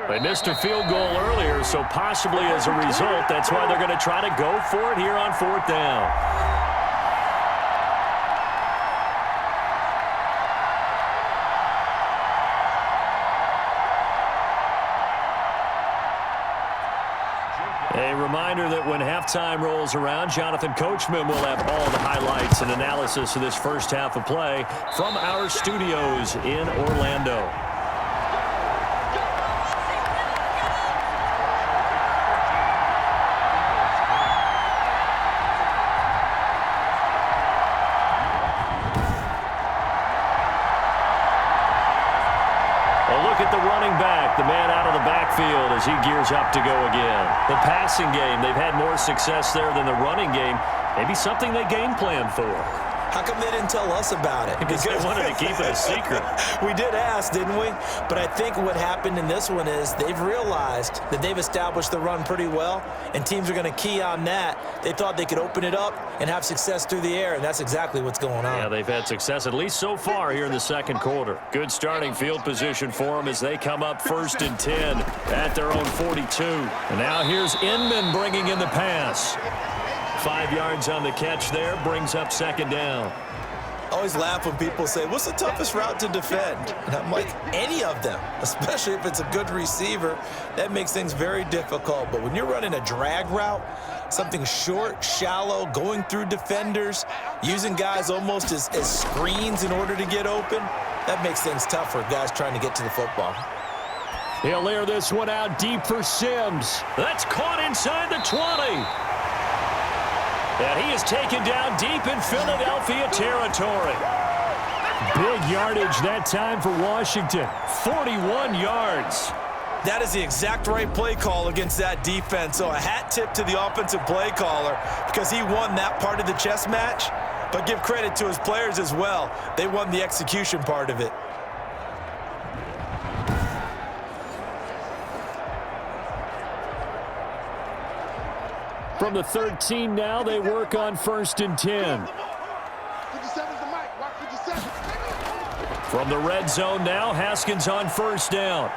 They missed a field goal earlier, so possibly as a result, that's why they're going to try to go for it here on 4th down. A reminder that when halftime rolls around, Jonathan Coachman will have all the highlights and analysis of this first half of play from our studios in Orlando. The man out of the backfield as he gears up to go again. The passing game, they've had more success there than the running game. Maybe something they game plan for. How come they didn't tell us about it? Because they wanted to keep it a secret. We did ask, didn't we? But I think what happened in this one is they've realized that they've established the run pretty well, and teams are going to key on that. They thought they could open it up and have success through the air, and that's exactly what's going on. Yeah, they've had success, at least so far, here in the second quarter. Good starting field position for them as they come up 1st and 10 at their own 42. And now here's Inman bringing in the pass. 5 yards on the catch there, brings up 2nd down. I always laugh when people say, what's the toughest route to defend? And I'm like, any of them, especially if it's a good receiver. That makes things very difficult. But when you're running a drag route, something short, shallow, going through defenders, using guys almost as screens in order to get open, that makes things tough for guys trying to get to the football. He'll air this one out deep for Sims. That's caught inside the 20. And he is taken down deep in Philadelphia territory. Big yardage that time for Washington. 41 yards. That is the exact right play call against that defense. So a hat tip to the offensive play caller because he won that part of the chess match. But give credit to his players as well. They won the execution part of it. From the 13 now, they work on 1st and 10. From the red zone now, Haskins on 1st down.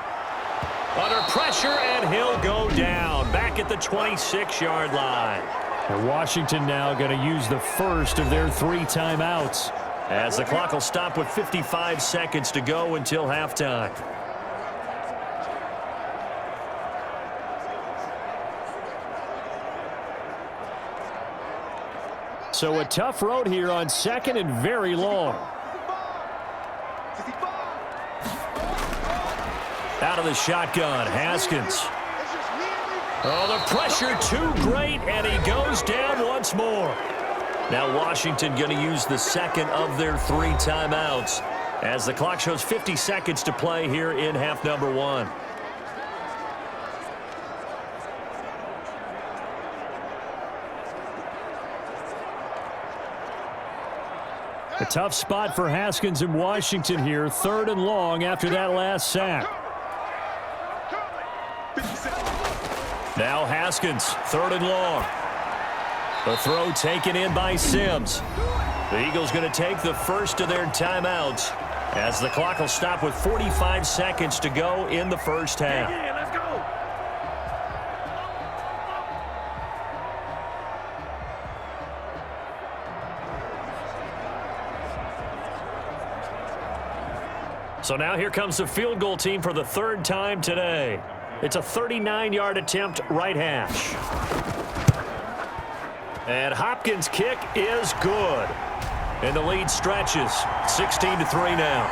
Under pressure, and he'll go down. Back at the 26-yard line. And Washington now going to use the first of their 3 timeouts. As the clock will stop with 55 seconds to go until halftime. So a tough road here on 2nd and very long. Out of the shotgun, Haskins. Oh, the pressure too great, and he goes down once more. Now Washington going to use the second of their 3 timeouts as the clock shows 50 seconds to play here in half number 1. A tough spot for Haskins in Washington here. 3rd and long after that last sack. Now Haskins, 3rd and long. The throw taken in by Sims. The Eagles going to take the first of their timeouts as the clock will stop with 45 seconds to go in the first half. Let's go. So now here comes the field goal team for the 3rd time today. It's a 39-yard attempt, right hash. And Hopkins' kick is good. And the lead stretches 16-3 now.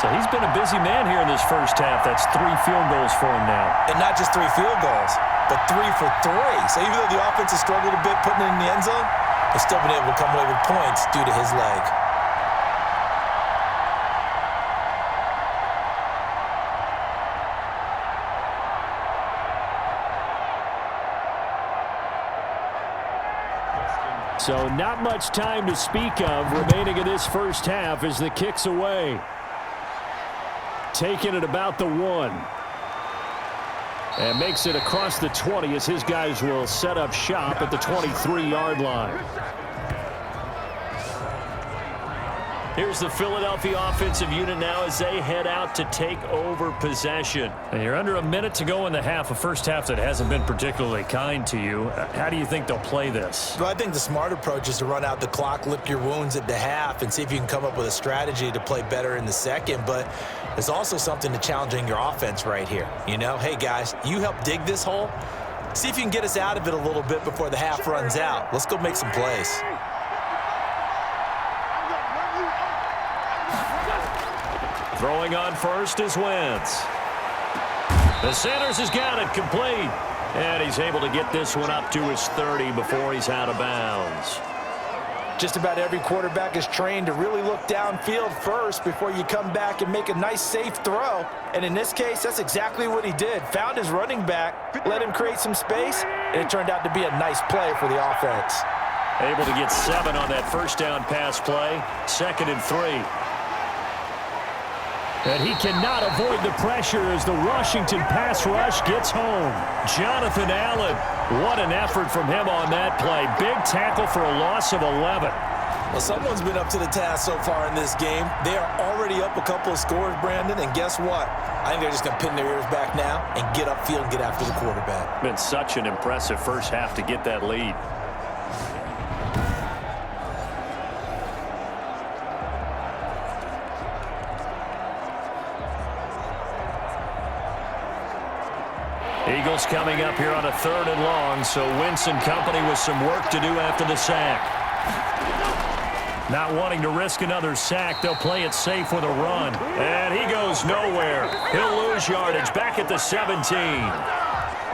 So he's been a busy man here in this first half. That's 3 field goals for him now. And not just 3 field goals, but 3 for 3. So even though the offense has struggled a bit putting it in the end zone, they've still been able to come away with points due to his leg. So not much time to speak of remaining in this first half as the kick's away. Taking it about the 1. And makes it across the 20 as his guys will set up shop at the 23-yard line. Here's the Philadelphia offensive unit now as they head out to take over possession. And you're under a minute to go in the half, a first half that hasn't been particularly kind to you. How do you think they'll play this? Well, I think the smart approach is to run out the clock, lick your wounds at the half, and see if you can come up with a strategy to play better in the second. But there's also something to challenging your offense right here. You know, hey, guys, you help dig this hole. See if you can get us out of it a little bit before the half runs out. Let's go make some plays. Throwing on first is Wentz. The Sanders has got it complete. And he's able to get this one up to his 30 before he's out of bounds. Just about every quarterback is trained to really look downfield first before you come back and make a nice, safe throw. And in this case, that's exactly what he did. Found his running back, let him create some space, and it turned out to be a nice play for the offense. Able to get 7 on that first down pass play. 2nd and 3. And he cannot avoid the pressure as the Washington pass rush gets home. Jonathan Allen, what an effort from him on that play. Big tackle for a loss of 11. Well, someone's been up to the task so far in this game. They are already up a couple of scores, Brandon, and guess what? I think they're just going to pin their ears back now and get upfield and get after the quarterback. Been such an impressive first half to get that lead. Eagles coming up here on a 3rd and long, so Wentz and company with some work to do after the sack. Not wanting to risk another sack, they'll play it safe with a run. And he goes nowhere. He'll lose yardage back at the 17.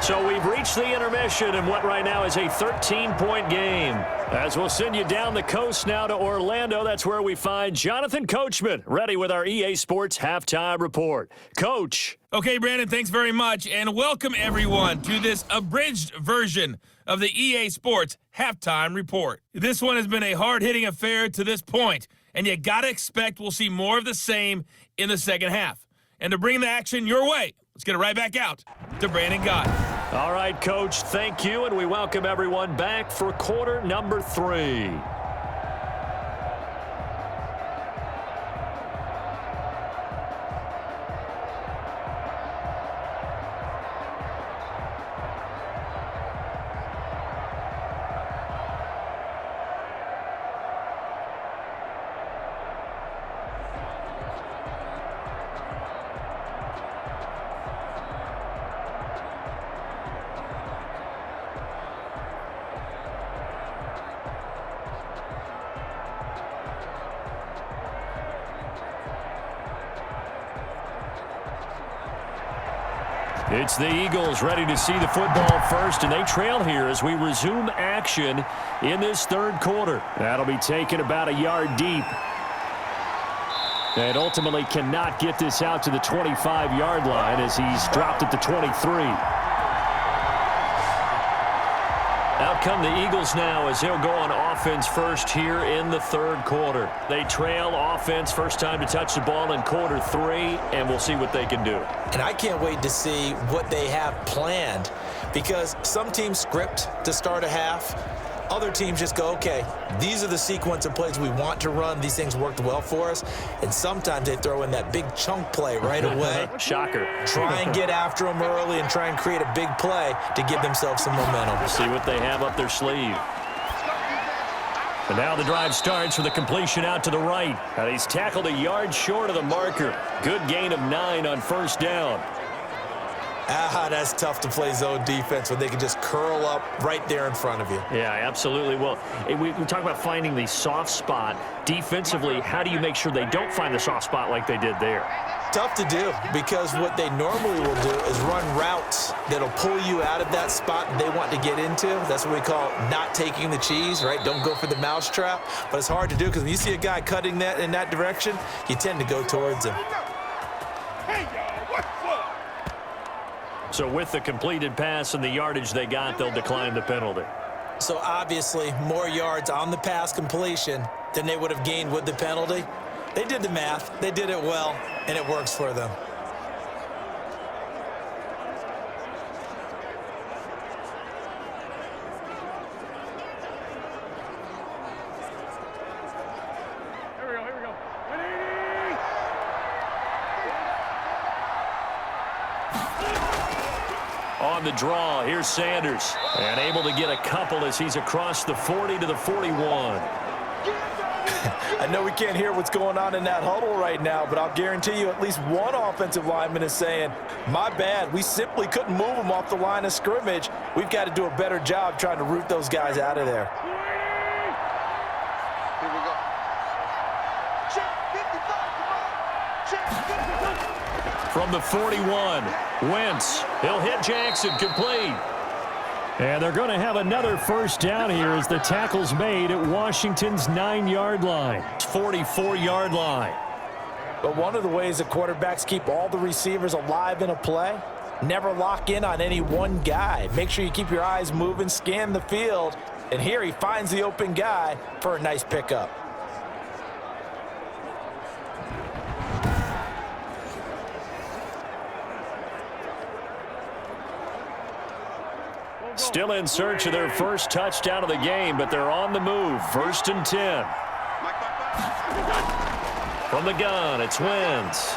So we've reached the intermission in what right now is a 13-point game. As we'll send you down the coast now to Orlando, that's where we find Jonathan Coachman, ready with our EA Sports Halftime Report. Coach. Okay, Brandon, thanks very much, and welcome everyone to this abridged version of the EA Sports Halftime Report. This one has been a hard-hitting affair to this point, and you got to expect we'll see more of the same in the second half. And to bring the action your way, let's get it right back out to Brandon Gott. All right, Coach, thank you, and we welcome everyone back for quarter number 3. It's the Eagles ready to see the football first, and they trail here as we resume action in this 3rd quarter. That'll be taken about a yard deep. And ultimately cannot get this out to the 25-yard line as he's dropped at the 23. Out come the Eagles now as they'll go on offense first here in the third quarter. They trail offense first time to touch the ball in quarter 3, and we'll see what they can do. And I can't wait to see what they have planned, because some teams script to start a half. Other teams just go, okay, these are the sequence of plays we want to run. These things worked well for us. And sometimes they throw in that big chunk play right away. Shocker. Try and get after them early and try and create a big play to give themselves some momentum. See what they have up their sleeve. And now the drive starts with a completion out to the right. And he's tackled a yard short of the marker. Good gain of 9 on first down. That's tough to play zone defense when they can just curl up right there in front of you. Yeah, absolutely. Well, we talk about finding the soft spot. Defensively, how do you make sure they don't find the soft spot like they did there? Tough to do, because what they normally will do is run routes that'll pull you out of that spot they want to get into. That's what we call not taking the cheese, right? Don't go for the mousetrap. But it's hard to do because when you see a guy cutting that in that direction, you tend to go towards him. So with the completed pass and the yardage they got, they'll decline the penalty. So obviously more yards on the pass completion than they would have gained with the penalty. They did the math, they did it well, and it works for them. On the draw, here's Sanders. And able to get a couple as he's across the 40 to the 41. I know we can't hear what's going on in that huddle right now, but I'll guarantee you at least one offensive lineman is saying, my bad, we simply couldn't move them off the line of scrimmage. We've got to do a better job trying to root those guys out of there. Here we go. Check 55, come on. Check 55. From the 41, Wentz. He'll hit Jackson, complete. And they're going to have another first down here as the tackle's made at Washington's 9-yard line. 44-yard line. But one of the ways the quarterbacks keep all the receivers alive in a play, never lock in on any one guy. Make sure you keep your eyes moving, scan the field, and here he finds the open guy for a nice pickup. Still in search of their first touchdown of the game, but they're on the move. 1st and 10. From the gun, it's Wentz.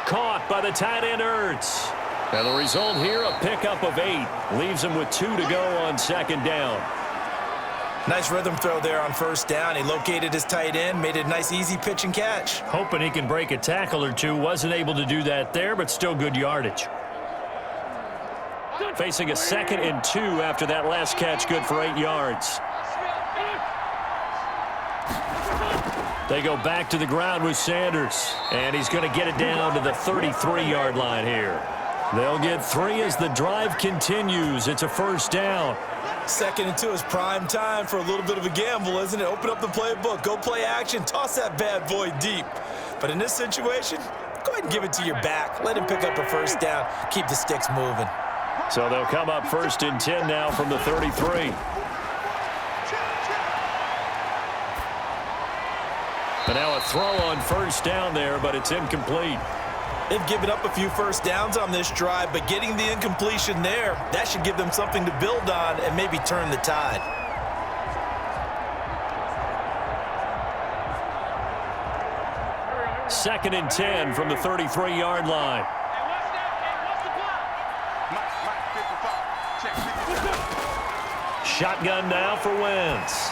Caught by the tight end, Ertz. And the result here, a pickup of 8. Leaves him with 2 to go on second down. Nice rhythm throw there on first down. He located his tight end, made it a nice easy pitch and catch. Hoping he can break a tackle or two. Wasn't able to do that there, but still good yardage. Facing a 2nd and 2 after that last catch, good for 8 yards. They go back to the ground with Sanders, and he's going to get it down to the 33-yard line here. They'll get 3 as the drive continues. It's a first down. 2nd and 2 is prime time for a little bit of a gamble, isn't it? Open up the playbook, go play action, toss that bad boy deep. But in this situation, go ahead and give it to your back. Let him pick up a first down, keep the sticks moving. So they'll come up 1st and 10 now from the 33. And now a throw on first down there, but it's incomplete. They've given up a few first downs on this drive, but getting the incompletion there, that should give them something to build on and maybe turn the tide. Second and 10 from the 33-yard line. Shotgun now for Wentz.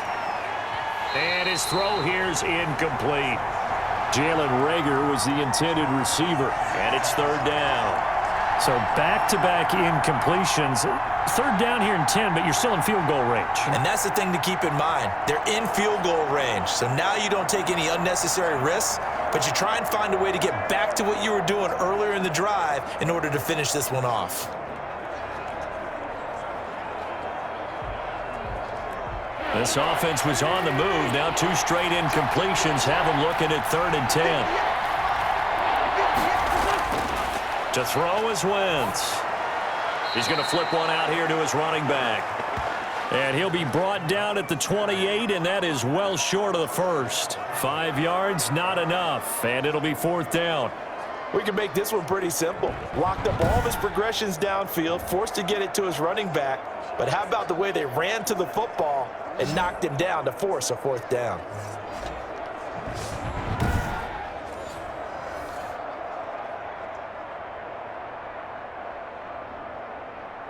And his throw here's incomplete. Jalen Reagor was the intended receiver, and it's 3rd down. So back-to-back incompletions. 3rd down here and 10, but you're still in field goal range. And that's the thing to keep in mind. They're in field goal range, so now you don't take any unnecessary risks, but you try and find a way to get back to what you were doing earlier in the drive in order to finish this one off. This offense was on the move. Now 2 straight incompletions have them looking at 3rd and 10. To throw is Wentz. He's going to flip one out here to his running back. And he'll be brought down at the 28, and that is well short of the first. 5 yards, not enough, and it'll be 4th down. We can make this one pretty simple. Locked up all of his progressions downfield, forced to get it to his running back. But how about the way they ran to the football and knocked him down to force a 4th down?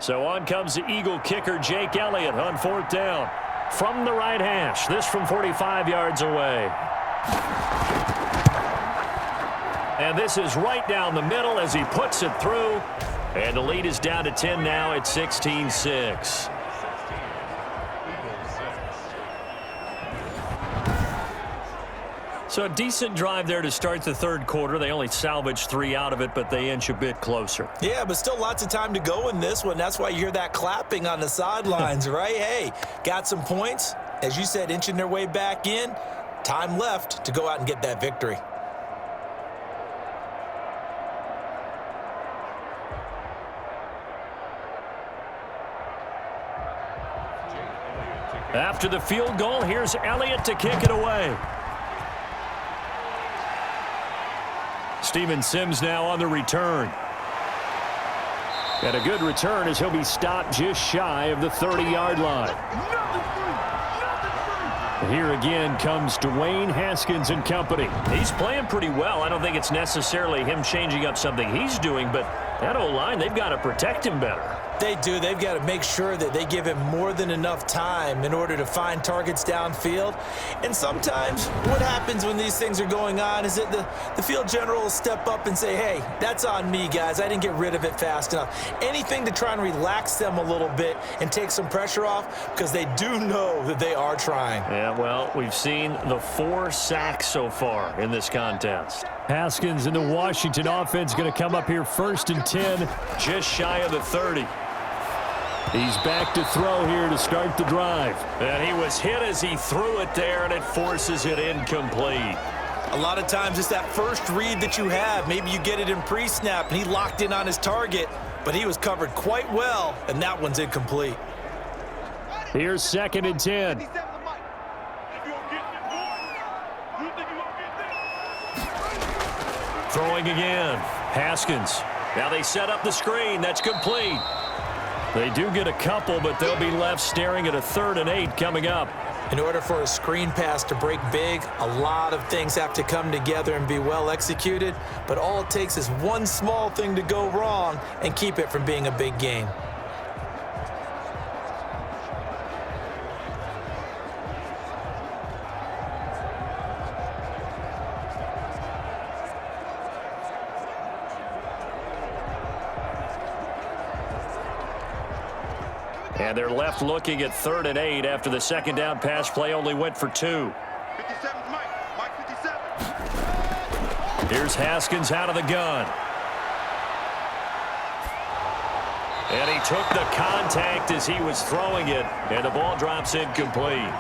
So on comes the Eagle kicker, Jake Elliott, on 4th down. From the right hash, this from 45 yards away. And this is right down the middle as he puts it through. And the lead is down to 10 now at 16-6. So a decent drive there to start the 3rd quarter. They only salvaged 3 out of it, but they inch a bit closer. Yeah, but still lots of time to go in this one. That's why you hear that clapping on the sidelines, right? Hey, got some points. As you said, inching their way back in. Time left to go out and get that victory. After the field goal, here's Elliott to kick it away. Steven Sims now on the return. And a good return as he'll be stopped just shy of the 30-yard line. Here again comes Dwayne Haskins and company. He's playing pretty well. I don't think it's necessarily him changing up something he's doing, but that O-line, they've got to protect him better. They do. They've got to make sure that they give him more than enough time in order to find targets downfield. And sometimes what happens when these things are going on is that the field general will step up and say, hey, that's on me, guys. I didn't get rid of it fast enough. Anything to try and relax them a little bit and take some pressure off because they do know that they are trying. Yeah, well, we've seen the 4 sacks so far in this contest. Haskins and the Washington offense going to come up here 1st and 10. Just shy of the 30. He's back to throw here to start the drive. And he was hit as he threw it there, and it forces it incomplete. A lot of times it's that first read that you have. Maybe you get it in pre-snap, and he locked in on his target, but he was covered quite well, and that one's incomplete. Here's 2nd and 10. Throwing again. Haskins. Now they set up the screen. That's complete. They do get a couple, but they'll be left staring at a 3rd and 8 coming up. In order for a screen pass to break big, a lot of things have to come together and be well executed, but all it takes is one small thing to go wrong and keep it from being a big gain. And they're left looking at 3rd and 8 after the 2nd down pass play only went for 2. 57, Mike 57. Here's Haskins out of the gun. And he took the contact as he was throwing it, and the ball drops incomplete.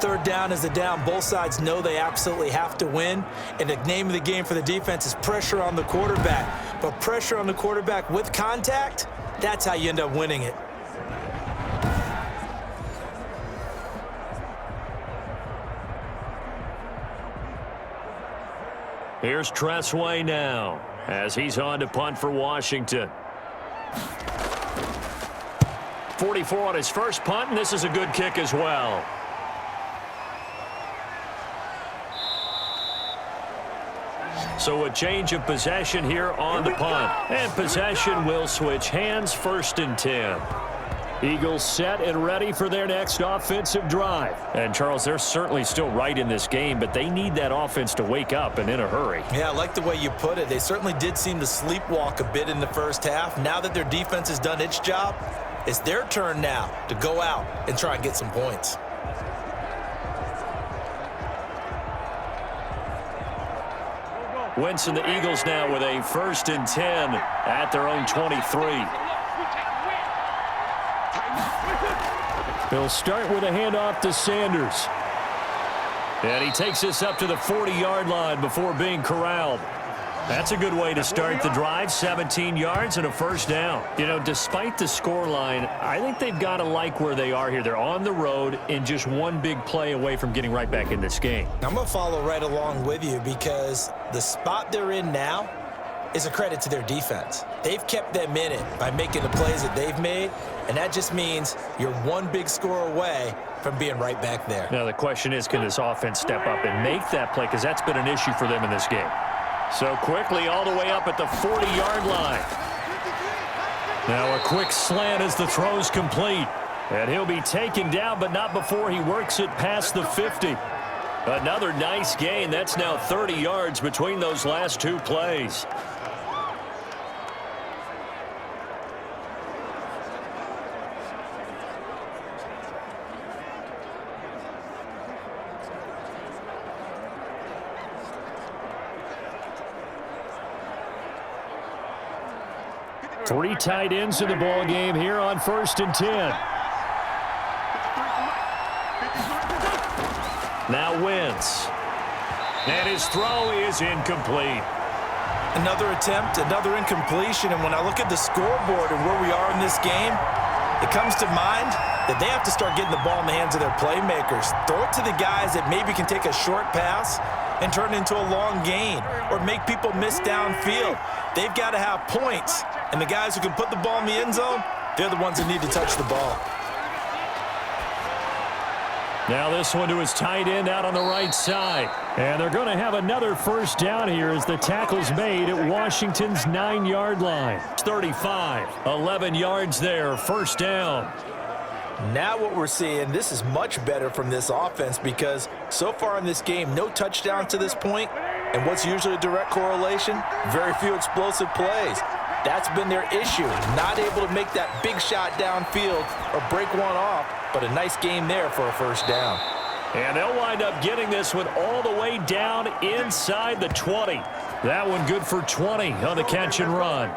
3rd down is a down. Both sides know they absolutely have to win, and the name of the game for the defense is pressure on the quarterback. But pressure on the quarterback with contact, that's how you end up winning it. Here's Tressway now as he's on to punt for Washington. 44 on his first punt, and this is a good kick as well. So a change of possession here on the punt. And possession will switch hands, 1st and 10. Eagles set and ready for their next offensive drive. And, Charles, they're certainly still right in this game, but they need that offense to wake up and in a hurry. Yeah, I like the way you put it. They certainly did seem to sleepwalk a bit in the first half. Now that their defense has done its job, it's their turn now to go out and try and get some points. Wentz and the Eagles now with a 1st and 10 at their own 23. They'll start with a handoff to Sanders. And he takes this up to the 40-yard line before being corralled. That's a good way to start the drive. 17 yards and a first down. You know, despite the scoreline, I think they've got to like where they are here. They're on the road and just one big play away from getting right back in this game. I'm going to follow right along with you because the spot they're in now is a credit to their defense. They've kept them in it by making the plays that they've made, and that just means you're one big score away from being right back there. Now, the question is, can this offense step up and make that play? Because that's been an issue for them in this game. So quickly all the way up at the 40-yard line. Now a quick slant as the throw's complete. And he'll be taken down, but not before he works it past the 50. Another nice gain. That's now 30 yards between those last two plays. Three tight ends in the ball game here on 1st and 10. Now Wentz. And his throw is incomplete. Another attempt, another incompletion, and when I look at the scoreboard and where we are in this game, it comes to mind that they have to start getting the ball in the hands of their playmakers. Throw it to the guys that maybe can take a short pass and turn it into a long gain or make people miss downfield. They've got to have points, and the guys who can put the ball in the end zone, they're the ones that need to touch the ball. Now this one to his tight end out on the right side. And they're going to have another first down here as the tackle's made at Washington's 9-yard line. It's 35. 11 yards there. First down. Now what we're seeing, this is much better from this offense because so far in this game, no touchdown to this point. And what's usually a direct correlation? Very few explosive plays. That's been their issue, not able to make that big shot downfield or break one off, but a nice game there for a first down. And they'll wind up getting this one all the way down inside the 20. That one good for 20 on the catch and run.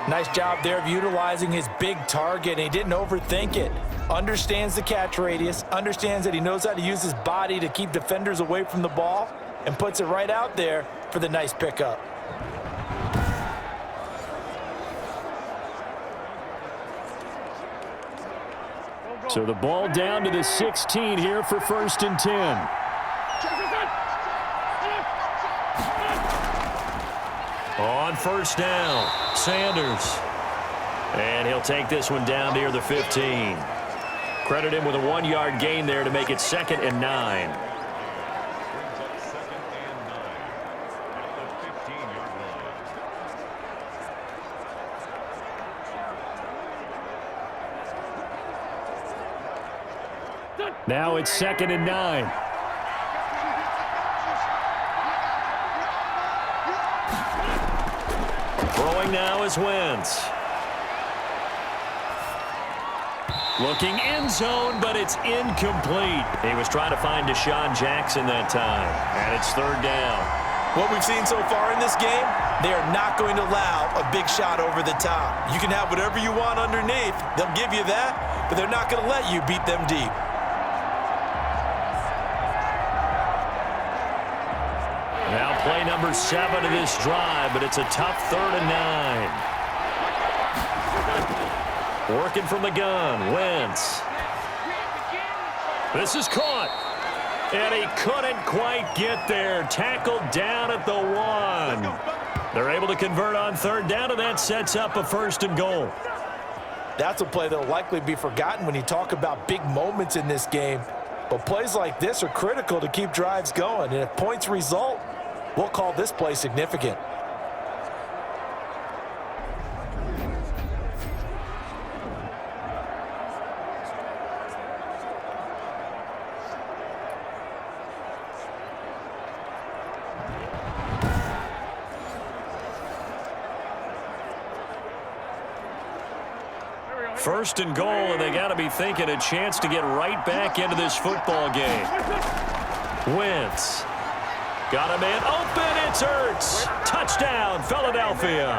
Nice job there of utilizing his big target, and he didn't overthink it. Understands the catch radius, understands that he knows how to use his body to keep defenders away from the ball, and puts it right out there for the nice pickup. So the ball down to the 16 here for 1st and 10. On first down, Sanders. And he'll take this one down near the 15. Credit him with a 1-yard gain there to make it 2nd and 9. Now it's 2nd and 9. Throwing now is Wentz. Looking end zone, but it's incomplete. He was trying to find Deshaun Jackson that time, and it's 3rd down. What we've seen so far in this game, they are not going to allow a big shot over the top. You can have whatever you want underneath. They'll give you that, but they're not going to let you beat them deep. Now play number 7 of this drive, but it's a tough 3rd and 9. Working from the gun, Wentz. This is caught. And he couldn't quite get there. Tackled down at the 1. They're able to convert on 3rd down, and that sets up a 1st and goal. That's a play that will likely be forgotten when you talk about big moments in this game. But plays like this are critical to keep drives going. And if points result, we'll call this play significant. First and goal, and they got to be thinking a chance to get right back into this football game. Wentz. Got a man open. It's Ertz. Touchdown, Philadelphia.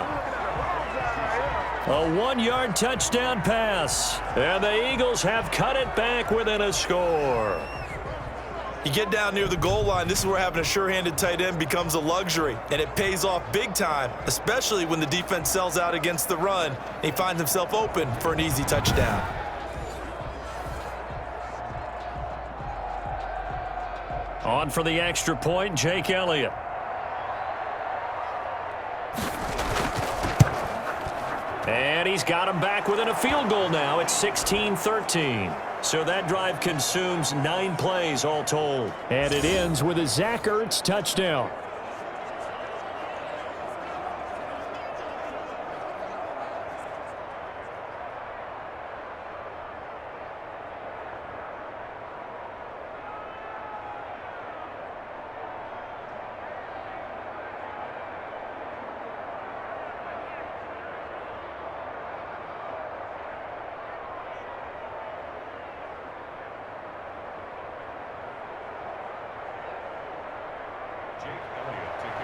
A 1-yard touchdown pass. And the Eagles have cut it back within a score. You get down near the goal line, this is where having a sure-handed tight end becomes a luxury, and it pays off big time, especially when the defense sells out against the run, and he finds himself open for an easy touchdown. On for the extra point, Jake Elliott. And he's got him back within a field goal now. It's 16-13. So that drive consumes 9 plays all told. And it ends with a Zach Ertz touchdown.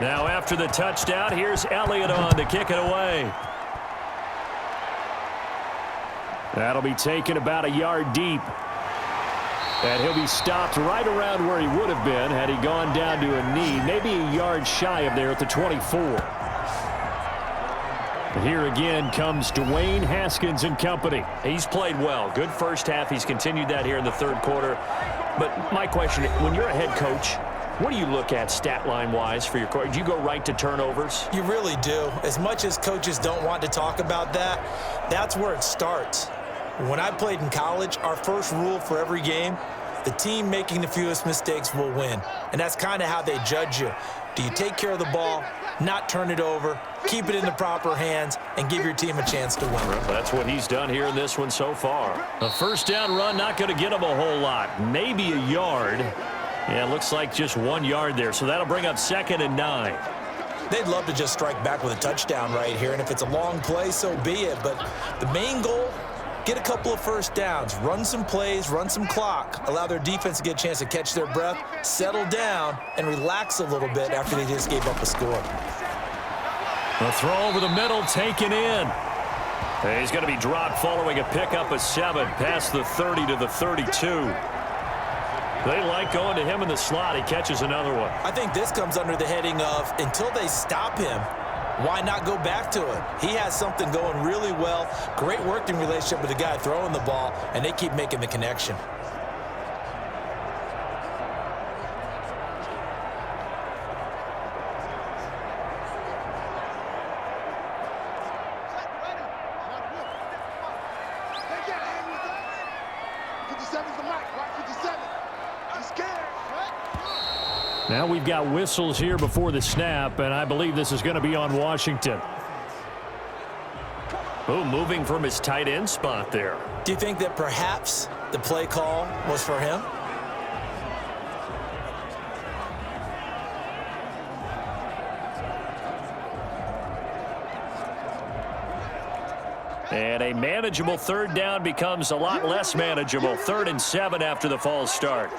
Now after the touchdown, here's Elliott on to kick it away. That'll be taken about a yard deep. And he'll be stopped right around where he would have been had he gone down to a knee, maybe a yard shy of there at the 24. Here again comes Dwayne Haskins and company. He's played well. Good first half. He's continued that here in the third quarter. But my question, when you're a head coach, what do you look at stat line-wise for your coach? Do you go right to turnovers? You really do. As much as coaches don't want to talk about that, that's where it starts. When I played in college, our first rule for every game, the team making the fewest mistakes will win. And that's kind of how they judge you. Do you take care of the ball, not turn it over, keep it in the proper hands, and give your team a chance to win? Well, that's what he's done here in this one so far. A first down run, not going to get him a whole lot. Maybe a yard. Yeah, it looks like just 1 yard there, so that'll bring up 2nd and 9. They'd love to just strike back with a touchdown right here, and if it's a long play, so be it. But the main goal, get a couple of first downs, run some plays, run some clock, allow their defense to get a chance to catch their breath, settle down, and relax a little bit after they just gave up a score. A throw over the middle, taken in. He's going to be dropped following a pickup of 7, past the 30 to the 32. They like going to him in the slot. He catches another one. I think this comes under the heading of, until they stop him, why not go back to it? He has something going really well. Great working relationship with the guy throwing the ball, and they keep making the connection. Now we've got whistles here before the snap, and I believe this is going to be on Washington. Oh, moving from his tight end spot there. Do you think that perhaps the play call was for him? And a manageable third down becomes a lot less manageable. 3rd and 7 after the false start.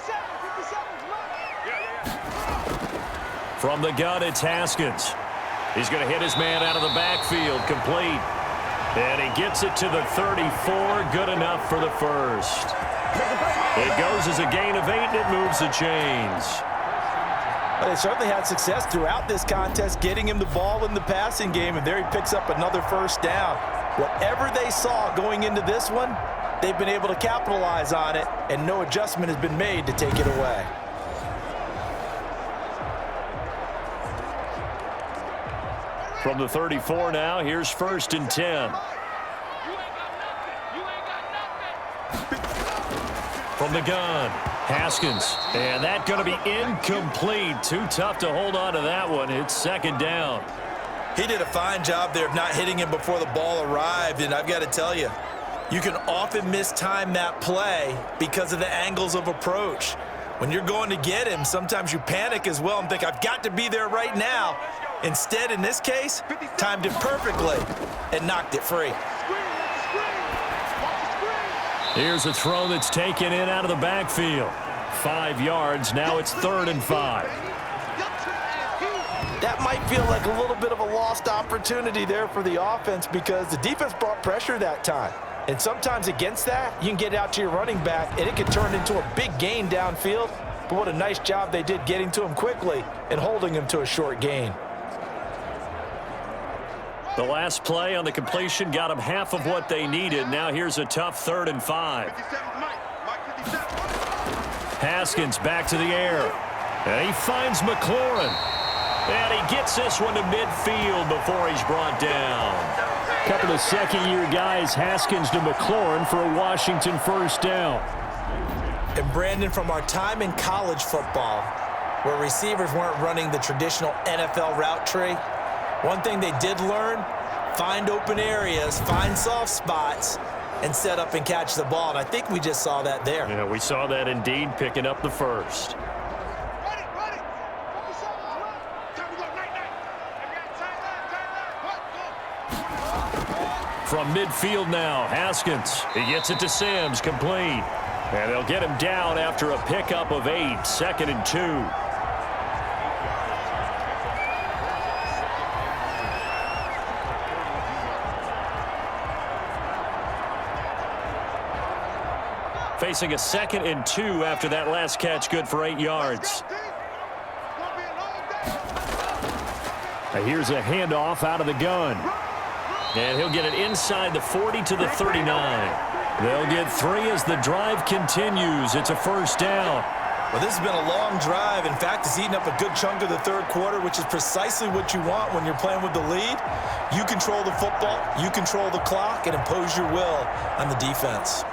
From the gun, it's Haskins. He's going to hit his man out of the backfield, complete. And he gets it to the 34, good enough for the first. It goes as a gain of 8, and it moves the chains. Well, they certainly had success throughout this contest, getting him the ball in the passing game, and there he picks up another first down. Whatever they saw going into this one, they've been able to capitalize on it, and no adjustment has been made to take it away. From the 34 now, here's 1st and 10. From the gun, Haskins. And that's going to be incomplete. Too tough to hold on to that one. It's 2nd down. He did a fine job there of not hitting him before the ball arrived, and I've got to tell you, you can often mistime that play because of the angles of approach. When you're going to get him, sometimes you panic as well and think, I've got to be there right now. Instead, in this case, timed it perfectly and knocked it free. Here's a throw that's taken in out of the backfield. 5 yards. Now it's 3rd and 5. That might feel like a little bit of a lost opportunity there for the offense because the defense brought pressure that time. And sometimes against that, you can get out to your running back, and it can turn into a big gain downfield. but what a nice job they did getting to him quickly and holding him to a short gain. The last play on the completion got them half of what they needed. Now here's a tough 3rd and 5. 57, Mike 57. Haskins back to the air. And he finds McLaurin. And he gets this one to midfield before he's brought down. A couple of second-year guys, Haskins to McLaurin for a Washington first down. And Brandon, from our time in college football, where receivers weren't running the traditional NFL route tree, one thing they did learn, find open areas, find soft spots, and set up and catch the ball. And I think we just saw that there. Yeah, we saw that indeed, picking up the first. From midfield now, Haskins. He gets it to Sims, complete. And they'll get him down after a pickup of 8, 2nd and 2. Facing a 2nd and 2 after that last catch, good for 8 yards. Now here's a handoff out of the gun. And he'll get it inside the 40 to the 39. They'll get 3 as the drive continues. It's a first down. Well, this has been a long drive. In fact, it's eaten up a good chunk of the 3rd quarter, which is precisely what you want when you're playing with the lead. You control the football, you control the clock, and impose your will on the defense.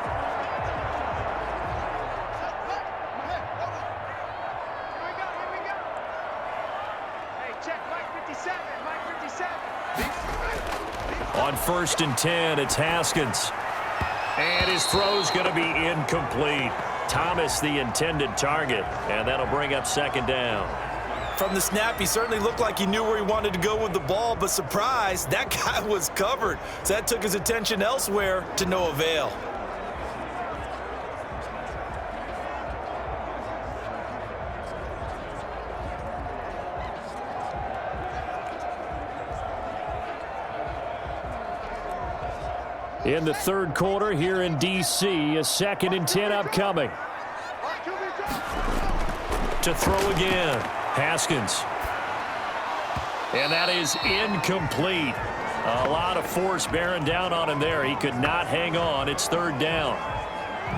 On 1st and 10, it's Haskins. And his throw's going to be incomplete. Thomas, the intended target, and that'll bring up 2nd down. From the snap, he certainly looked like he knew where he wanted to go with the ball, but surprise, that guy was covered. So that took his attention elsewhere to no avail. In the 3rd quarter here in D.C., a 2nd and 10 upcoming. To throw again, Haskins. And that is incomplete. A lot of force bearing down on him there. He could not hang on. It's 3rd down.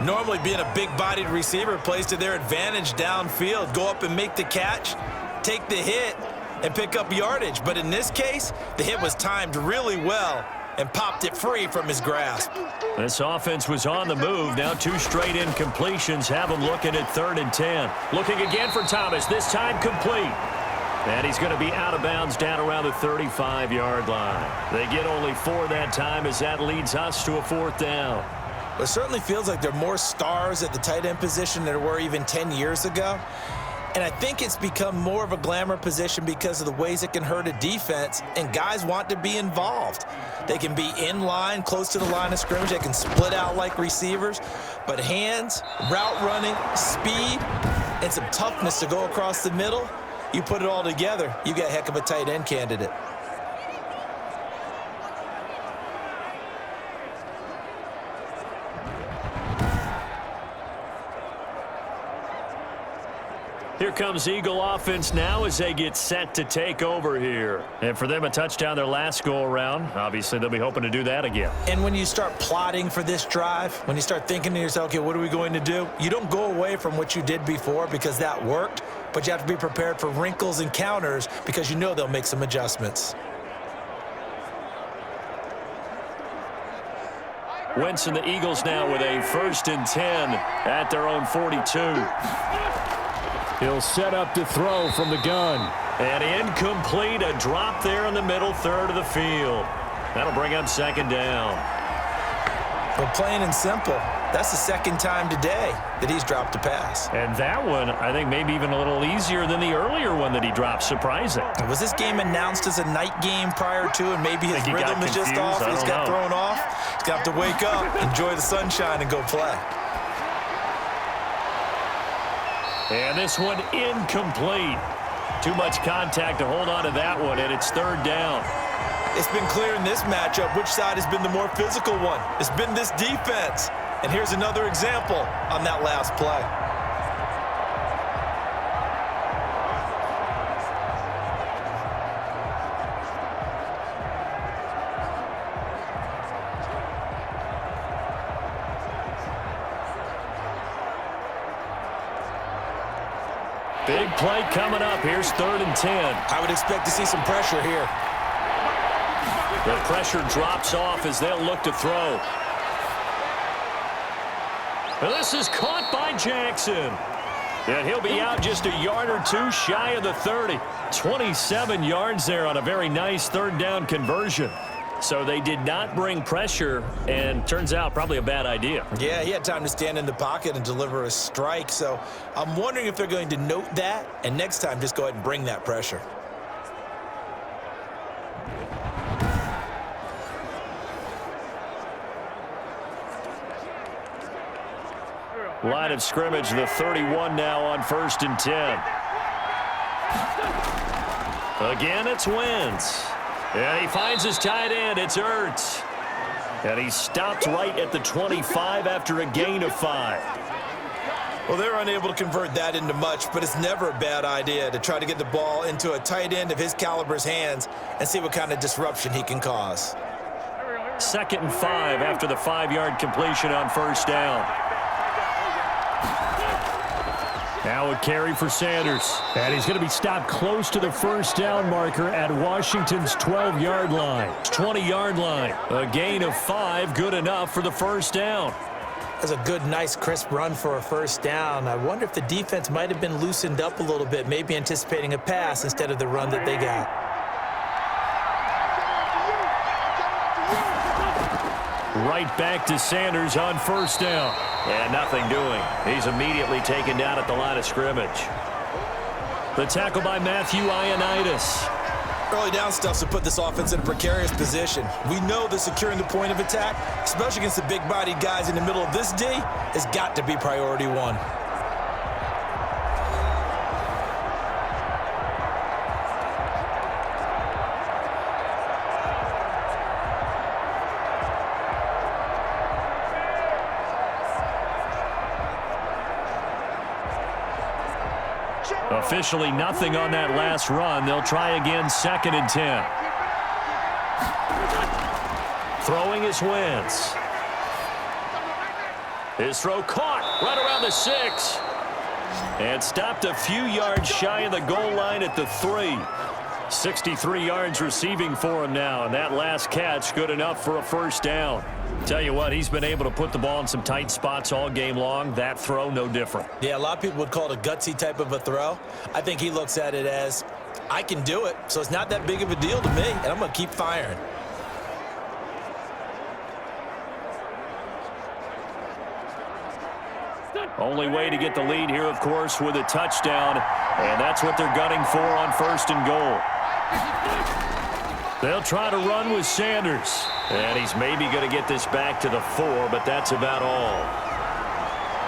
Normally being a big-bodied receiver plays to their advantage downfield. Go up and make the catch, take the hit, and pick up yardage. But in this case, the hit was timed really well and popped it free from his grasp. This offense was on the move. Now 2 straight incompletions have him looking at 3rd and 10. Looking again for Thomas, this time complete. And he's going to be out of bounds down around the 35-yard line. They get only 4 that time as that leads us to a 4th down. It certainly feels like there are more stars at the tight end position than there were even 10 years ago. And I think it's become more of a glamour position because of the ways it can hurt a defense, and guys want to be involved. They can be in line, close to the line of scrimmage. They can split out like receivers. But hands, route running, speed, and some toughness to go across the middle, you put it all together, you got a heck of a tight end candidate. Here comes Eagle offense now as they get set to take over here. And for them, a touchdown their last go-around. Obviously, they'll be hoping to do that again. And when you start plotting for this drive, when you start thinking to yourself, okay, what are we going to do? You don't go away from what you did before because that worked, but you have to be prepared for wrinkles and counters because you know they'll make some adjustments. Wentz and the Eagles now with a 1st and 10 at their own 42. He'll set up to throw from the gun. And incomplete, a drop there in the middle 3rd of the field. That'll bring up 2nd down. But plain and simple, that's the 2nd time today that he's dropped a pass. And that one, I think, maybe even a little easier than the earlier one that he dropped. Surprising. Was this game announced as a night game prior to, and maybe his rhythm is just off? He's got thrown off. He's got to wake up, enjoy the sunshine, and go play. And this one incomplete. Too much contact to hold on to that one, and it's 3rd down. It's been clear in this matchup which side has been the more physical one. It's been this defense. And here's another example on that last play. Big play coming up. Here's 3rd and 10. I would expect to see some pressure here. The pressure drops off as they'll look to throw. This is caught by Jackson. And he'll be out just a yard or two shy of the 30. 27 yards there on a very nice 3rd down conversion. So they did not bring pressure, and turns out probably a bad idea. Yeah, he had time to stand in the pocket and deliver a strike. So I'm wondering if they're going to note that, and next time just go ahead and bring that pressure. Line of scrimmage, the 31 now on 1st and 10. Again, it's Wentz. And he finds his tight end. It's Ertz. And he stopped right at the 25 after a gain of 5. Well, they're unable to convert that into much, but it's never a bad idea to try to get the ball into a tight end of his caliber's hands and see what kind of disruption he can cause. 2nd and 5 after the 5-yard completion on 1st down. Now a carry for Sanders. And he's going to be stopped close to the 1st down marker at Washington's 12-yard line. 20-yard line. A gain of 5, good enough for the 1st down. That's a good, nice, crisp run for a 1st down. I wonder if the defense might have been loosened up a little bit, maybe anticipating a pass instead of the run that they got. Right back to Sanders on 1st down. And nothing doing. He's immediately taken down at the line of scrimmage. The tackle by Matthew Ioannidis. Early down stuff's to put this offense in a precarious position. We know that securing the point of attack, especially against the big-bodied guys in the middle of this D, has got to be priority 1. Officially nothing on that last run. They'll try again, 2nd and 10. Throwing is Wentz. His throw caught right around the 6. And stopped a few yards shy of the goal line at the 3. 63 yards receiving for him now, and that last catch good enough for a 1st down. Tell you what, he's been able to put the ball in some tight spots all game long. That throw, no different. Yeah, a lot of people would call it a gutsy type of a throw. I think he looks at it as, I can do it, so it's not that big of a deal to me, and I'm going to keep firing. Only way to get the lead here, of course, with a touchdown, and that's what they're gunning for on 1st and goal. They'll try to run with Sanders. And he's maybe going to get this back to the 4, but that's about all.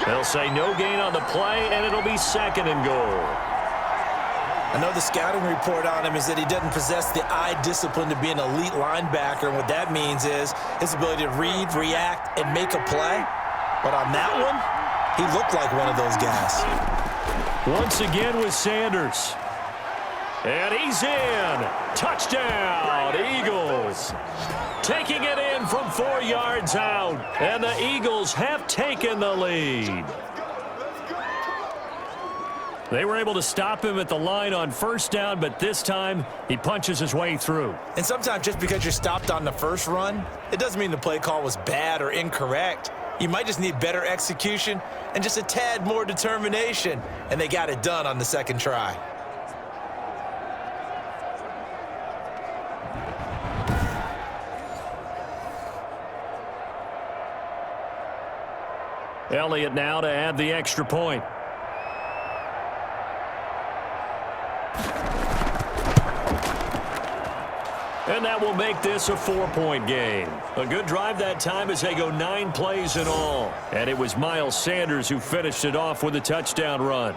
They'll say no gain on the play, and it'll be 2nd and goal. I know the scouting report on him is that he doesn't possess the eye discipline to be an elite linebacker, and what that means is his ability to read, react, and make a play. But on that one, he looked like one of those guys. Once again with Sanders. And he's in. Touchdown, Eagles. Taking it in from 4 yards out. And the Eagles have taken the lead. They were able to stop him at the line on 1st down, but this time he punches his way through. And sometimes just because you're stopped on the first run, it doesn't mean the play call was bad or incorrect. You might just need better execution and just a tad more determination. And they got it done on the 2nd try. Elliott now to add the extra point. And that will make this a 4-point game. A good drive that time as they go 9 plays in all. And it was Miles Sanders who finished it off with a touchdown run.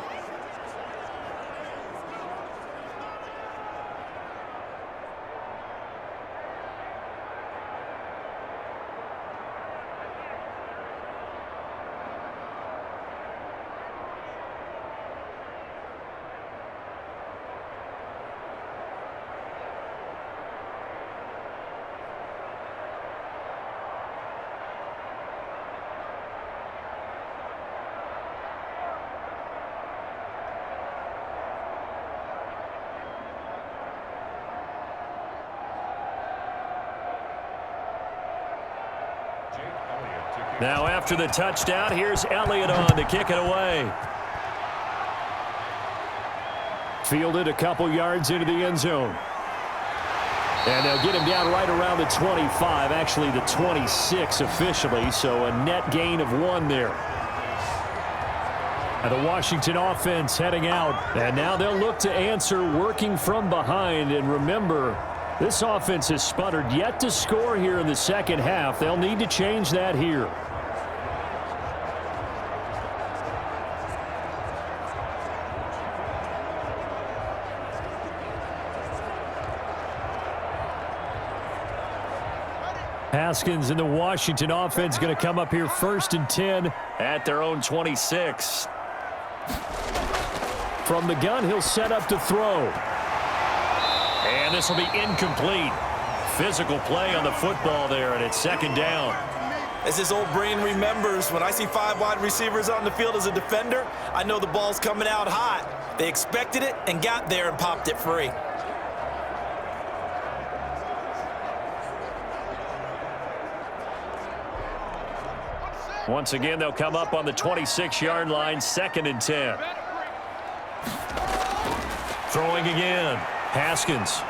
Now after the touchdown, here's Elliott on to kick it away. Fielded a couple yards into the end zone. And they'll get him down right around the 25, actually the 26 officially, so a net gain of 1 there. And the Washington offense heading out. And now they'll look to answer working from behind. And remember, this offense has sputtered yet to score here in the second half. They'll need to change that here. Haskins and the Washington offense going to come up here 1st and 10 at their own 26. From the gun, he'll set up to throw. And this will be incomplete. Physical play on the football there, and it's 2nd down. As his old brain remembers, when I see 5 wide receivers on the field as a defender, I know the ball's coming out hot. They expected it and got there and popped it free. Once again, they'll come up on the 26-yard line, 2nd and 10. Throwing again. Haskins.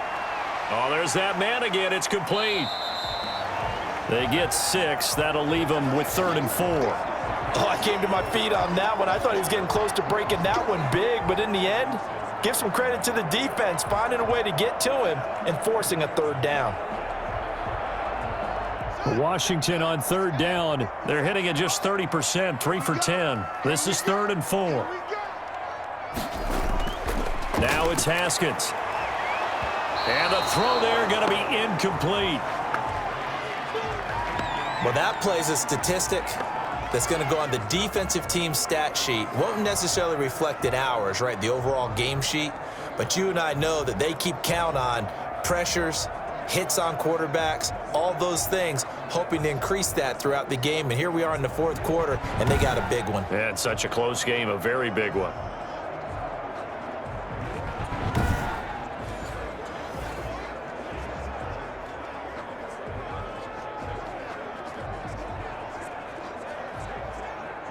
Oh, there's that man again. It's complete. They get 6. That'll leave them with 3rd and 4. Oh, I came to my feet on that one. I thought he was getting close to breaking that one big, but in the end, give some credit to the defense, finding a way to get to him and forcing a 3rd down. Washington on 3rd down. They're hitting at just 30%, 3 for 10. This is 3rd and 4. Now it's Haskins. And the throw there going to be incomplete. Well, that plays a statistic that's going to go on the defensive team stat sheet. Won't necessarily reflect in ours, right, the overall game sheet. But you and I know that they keep count on pressures, hits on quarterbacks, all those things, hoping to increase that throughout the game. And here we are in the 4th quarter, and they got a big one. And such a close game, a very big one.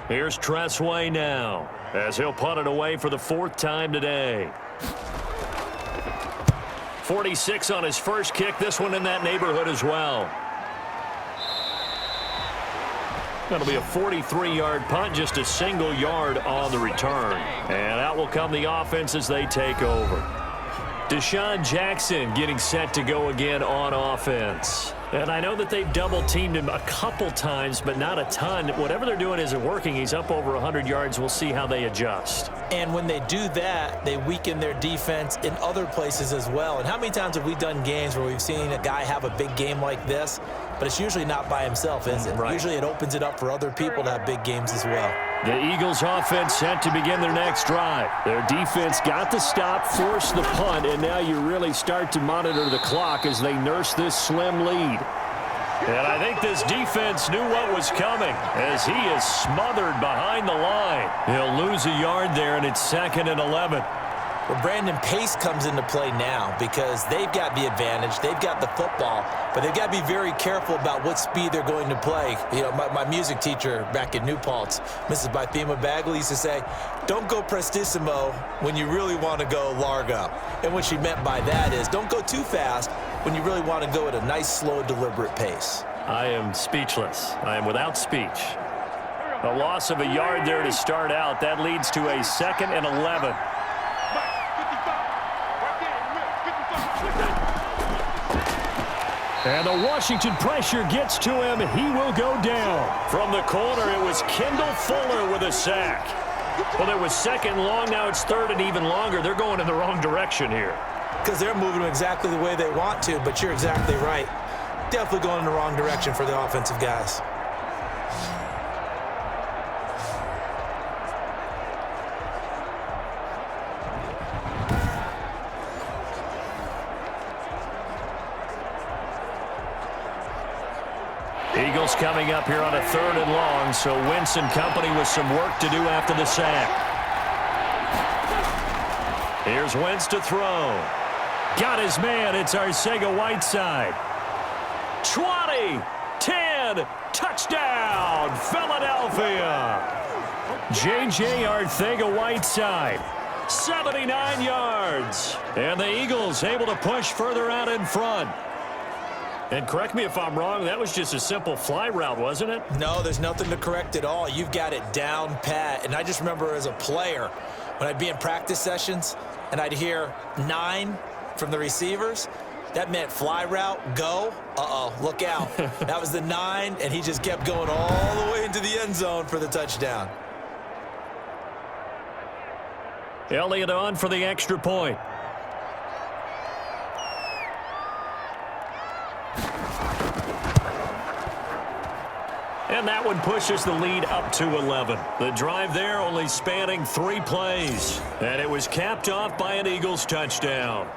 Here's Tressway now, as he'll punt it away for the 4th time today. 46 on his first kick, this one in that neighborhood as well. That'll be a 43-yard punt, just a single yard on the return. And out will come the offense as they take over. Deshaun Jackson getting set to go again on offense. And I know that they've double-teamed him a couple times, but not a ton. Whatever they're doing isn't working. He's up over 100 yards. We'll see how they adjust. And when they do that, they weaken their defense in other places as well. And how many times have we done games where we've seen a guy have a big game like this, but it's usually not by himself, is it? Right. Usually it opens it up for other people to have big games as well. The Eagles offense set to begin their next drive. Their defense got the stop, forced the punt, and now you really start to monitor the clock as they nurse this slim lead. And I think this defense knew what was coming as he is smothered behind the line. He'll lose a yard there, and it's 2nd and 11. Well, Brandon, pace comes into play now because they've got the advantage. They've got the football, but they've got to be very careful about what speed they're going to play. You know, my music teacher back in New Paltz, Mrs. Bythema Bagley, used to say, don't go prestissimo when you really want to go largo. And what she meant by that is don't go too fast when you really want to go at a nice, slow, deliberate pace. I am speechless. I am without speech. A loss of a yard there to start out. That leads to a 2nd and 11. And the Washington pressure gets to him. He will go down. From the corner, it was Kendall Fuller with a sack. Well, it was 2nd long. Now it's 3rd and even longer. They're going in the wrong direction here. Because they're moving them exactly the way they want to, but you're exactly right. Definitely going in the wrong direction for the offensive guys. Eagles coming up here on a 3rd and long, so Wentz and company with some work to do after the sack. Here's Wentz to throw. Got his man. It's Arcega-Whiteside. 20, 10, touchdown. touchdown, Philadelphia. J.J. Arcega-Whiteside, 79 yards. And the Eagles able to push further out in front. And correct me if I'm wrong, that was just a simple fly route, wasn't it? No, there's nothing to correct at all. You've got it down pat. And I just remember as a player, when I'd be in practice sessions and I'd hear 9 from the receivers, that meant fly route, go. Uh-oh, look out. That was the 9, and he just kept going all the way into the end zone for the touchdown. Elliott on for the extra point. And that one pushes the lead up to 11. The drive there only spanning 3 plays. And it was capped off by an Eagles touchdown.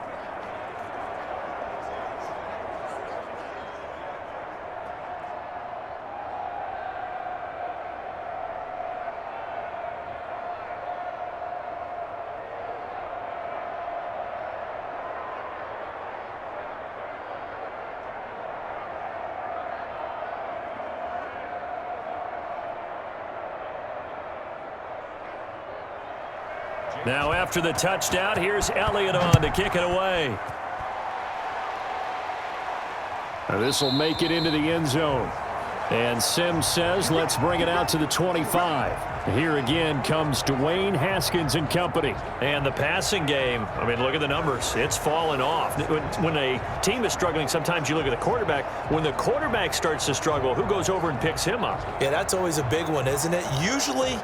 Now after the touchdown, here's Elliott on to kick it away. This will make it into the end zone. And Sims says, let's bring it out to the 25. Here again comes Dwayne Haskins and company. And the passing game, I mean, look at the numbers. It's fallen off. When a team is struggling, sometimes you look at the quarterback. When the quarterback starts to struggle, who goes over and picks him up? Yeah, that's always a big one, isn't it? Usually,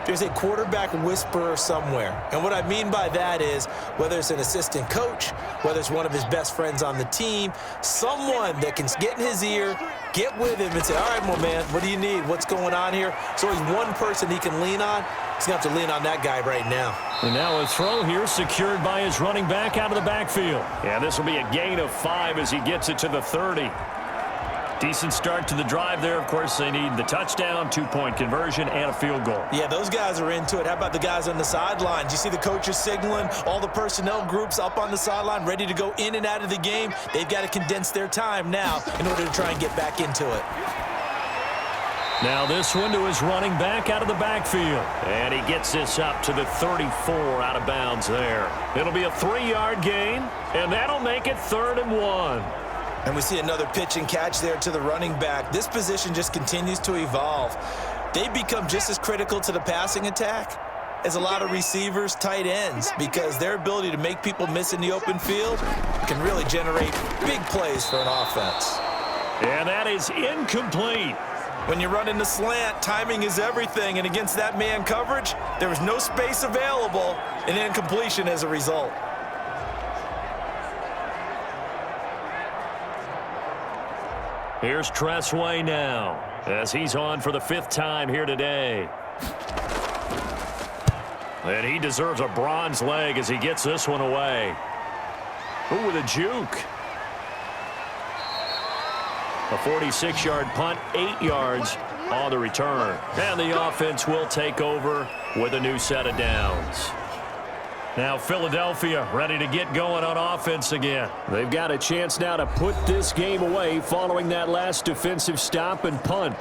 there's a quarterback whisperer somewhere. And what I mean by that is whether it's an assistant coach, whether it's one of his best friends on the team, someone that can get in his ear, get with him and say, all right, my man, what do you need? What's going on here? So he's one person he can lean on. He's going to have to lean on that guy right now. And now a throw here secured by his running back out of the backfield. Yeah, this will be a gain of 5 as he gets it to the 30. Decent start to the drive there. Of course, they need the touchdown, 2-point conversion, and a field goal. Yeah, those guys are into it. How about the guys on the sidelines? You see the coaches signaling, all the personnel groups up on the sideline ready to go in and out of the game. They've got to condense their time now in order to try and get back into it. Now this one to his running back out of the backfield. And he gets this up to the 34 out of bounds there. It'll be a 3-yard gain, and that'll make it 3rd and 1. And we see another pitch and catch there to the running back. This position just continues to evolve. They become just as critical to the passing attack as a lot of receivers, tight ends, because their ability to make people miss in the open field can really generate big plays for an offense. And that is incomplete. When you're running the slant, timing is everything, and against that man coverage, there was no space available, and incompletion as a result. Here's Tressway now, as he's on for the 5th time here today. And he deserves a bronze leg as he gets this one away. Ooh, with a juke. A 46-yard punt, 8 yards on the return. And the offense will take over with a new set of downs. Now Philadelphia ready to get going on offense again. They've got a chance now to put this game away following that last defensive stop and punt.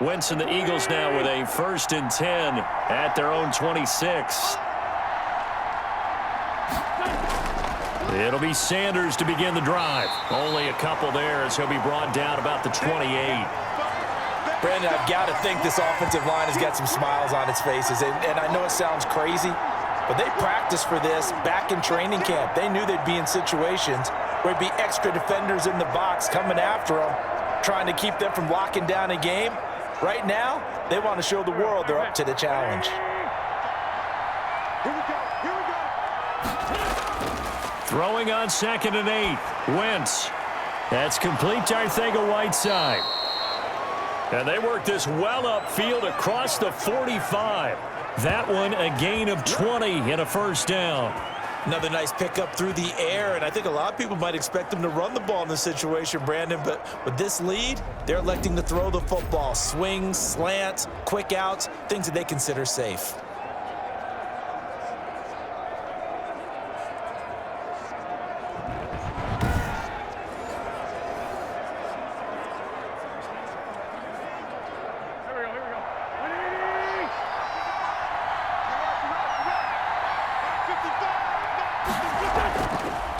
Wentz and the Eagles now with a 1st and 10 at their own 26. It'll be Sanders to begin the drive. Only a couple there as he'll be brought down about the 28. Brandon, I've got to think this offensive line has got some smiles on its faces. And I know it sounds crazy, but they practiced for this back in training camp. They knew they'd be in situations where it'd be extra defenders in the box coming after them, trying to keep them from locking down a game. Right now, they want to show the world they're up to the challenge. Throwing on 2nd and 8. Wentz. That's complete to Arcega-Whiteside. And they work this well upfield across the 45. That one a gain of 20 and a 1st down. Another nice pickup through the air, and I think a lot of people might expect them to run the ball in this situation, Brandon, but with this lead, they're electing to throw the football. Swings, slants, quick outs, things that they consider safe.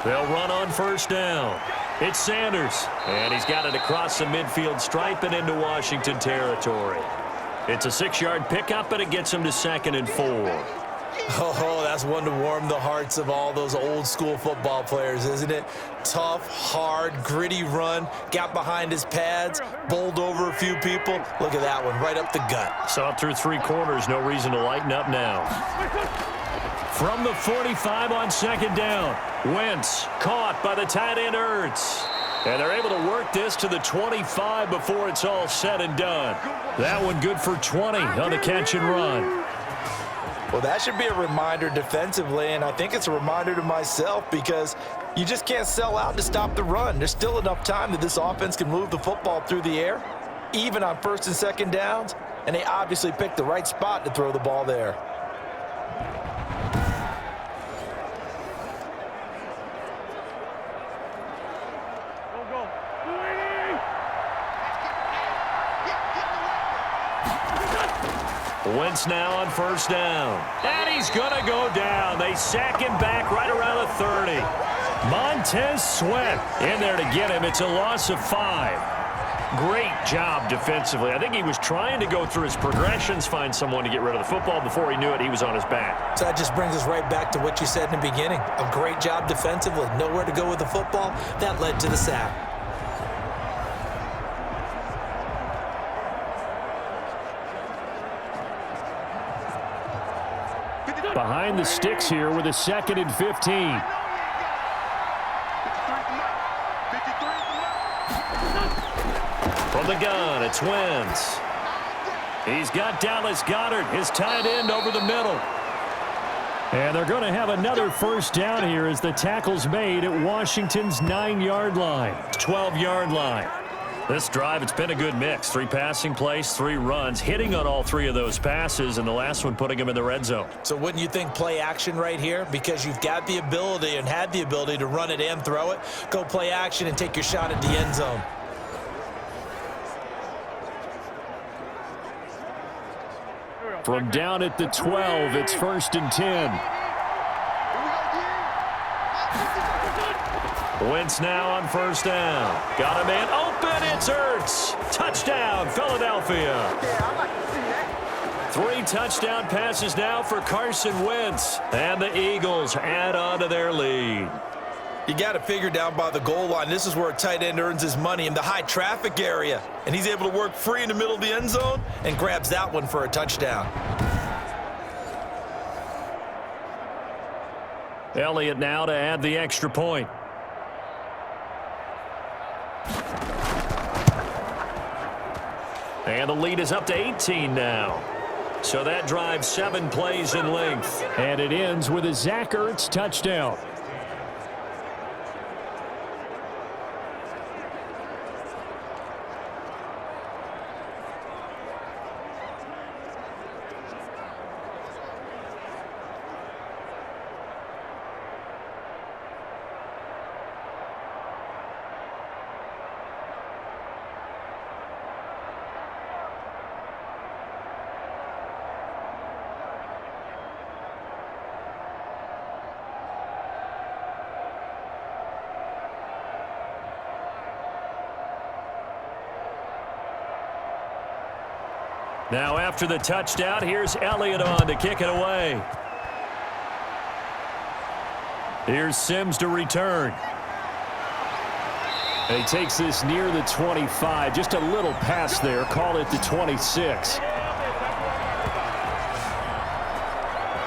They'll run on first down. It's Sanders, and he's got it across the midfield stripe and into Washington territory. It's a 6-yard pickup, and it gets him to 2nd and 4. Oh, that's one to warm the hearts of all those old-school football players, isn't it? Tough, hard, gritty run, got behind his pads, bowled over a few people. Look at that one, right up the gut. Saw it through 3 quarters, no reason to lighten up now. From the 45 on 2nd down, Wentz caught by the tight end Ertz. And they're able to work this to the 25 before it's all said and done. That one good for 20 on the catch and run. Well, that should be a reminder defensively, and I think it's a reminder to myself because you just can't sell out to stop the run. There's still enough time that this offense can move the football through the air, even on 1st and 2nd downs, and they obviously picked the right spot to throw the ball there. Wentz now on 1st down. And he's going to go down. They sack him back right around the 30. Montez Sweat in there to get him. It's a loss of 5. Great job defensively. I think he was trying to go through his progressions, find someone to get rid of the football. Before he knew it, he was on his back. So that just brings us right back to what you said in the beginning. A great job defensively. Nowhere to go with the football. That led to the sack. Behind the sticks here with a 2nd and 15. From the gun, it's Wentz. He's got Dallas Goedert, his tight end, over the middle. And they're going to have another 1st down here as the tackle's made at Washington's 9-yard line. 12-yard line. This drive, it's been a good mix. 3 passing plays, 3 runs, hitting on all 3 of those passes, and the last one putting him in the red zone. So wouldn't you think play action right here? Because you've got the ability and had the ability to run it and throw it. Go play action and take your shot at the end zone. From down at the 12, it's 1st and 10. Wentz now on 1st down. Got a man open. It's Ertz. Touchdown, Philadelphia. 3 touchdown passes now for Carson Wentz. And the Eagles add on to their lead. You got to figure down by the goal line. This is where a tight end earns his money, in the high traffic area. And he's able to work free in the middle of the end zone and grabs that one for a touchdown. Elliott now to add the extra point. And the lead is up to 18 now. So that drives 7 plays in length. And it ends with a Zach Ertz touchdown. Now after the touchdown, here's Elliott on to kick it away. Here's Sims to return. And he takes this near the 25. Just a little pass there. Call it the 26.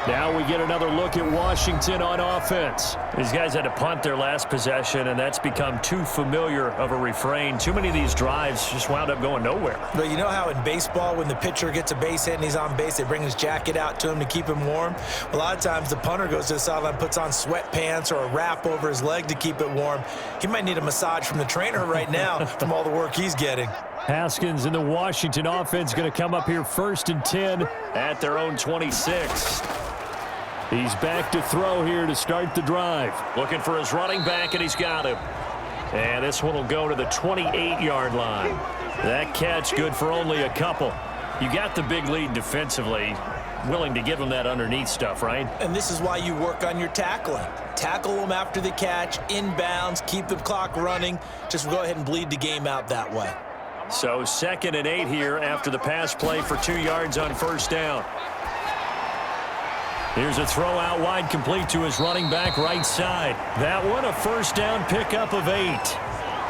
Now we get another look at Washington on offense. These guys had to punt their last possession, and that's become too familiar of a refrain. Too many of these drives just wound up going nowhere. But you know how in baseball, when the pitcher gets a base hit and he's on base, they bring his jacket out to him to keep him warm? A lot of times the punter goes to the sideline, puts on sweatpants or a wrap over his leg to keep it warm. He might need a massage from the trainer right now from all the work he's getting. Haskins in the Washington offense going to come up here 1st and 10 at their own 26. He's back to throw here to start the drive. Looking for his running back, and he's got him. And this one will go to the 28-yard line. That catch good for only a couple. You got the big lead defensively. willing to give him that underneath stuff, right? And this is why you work on your tackling. Tackle them after the catch, inbounds, keep the clock running. Just go ahead and bleed the game out that way. So 2nd and 8 here after the pass play for 2 yards on first down. Here's a throw out wide, complete to his running back right side. That one a first down pickup of 8.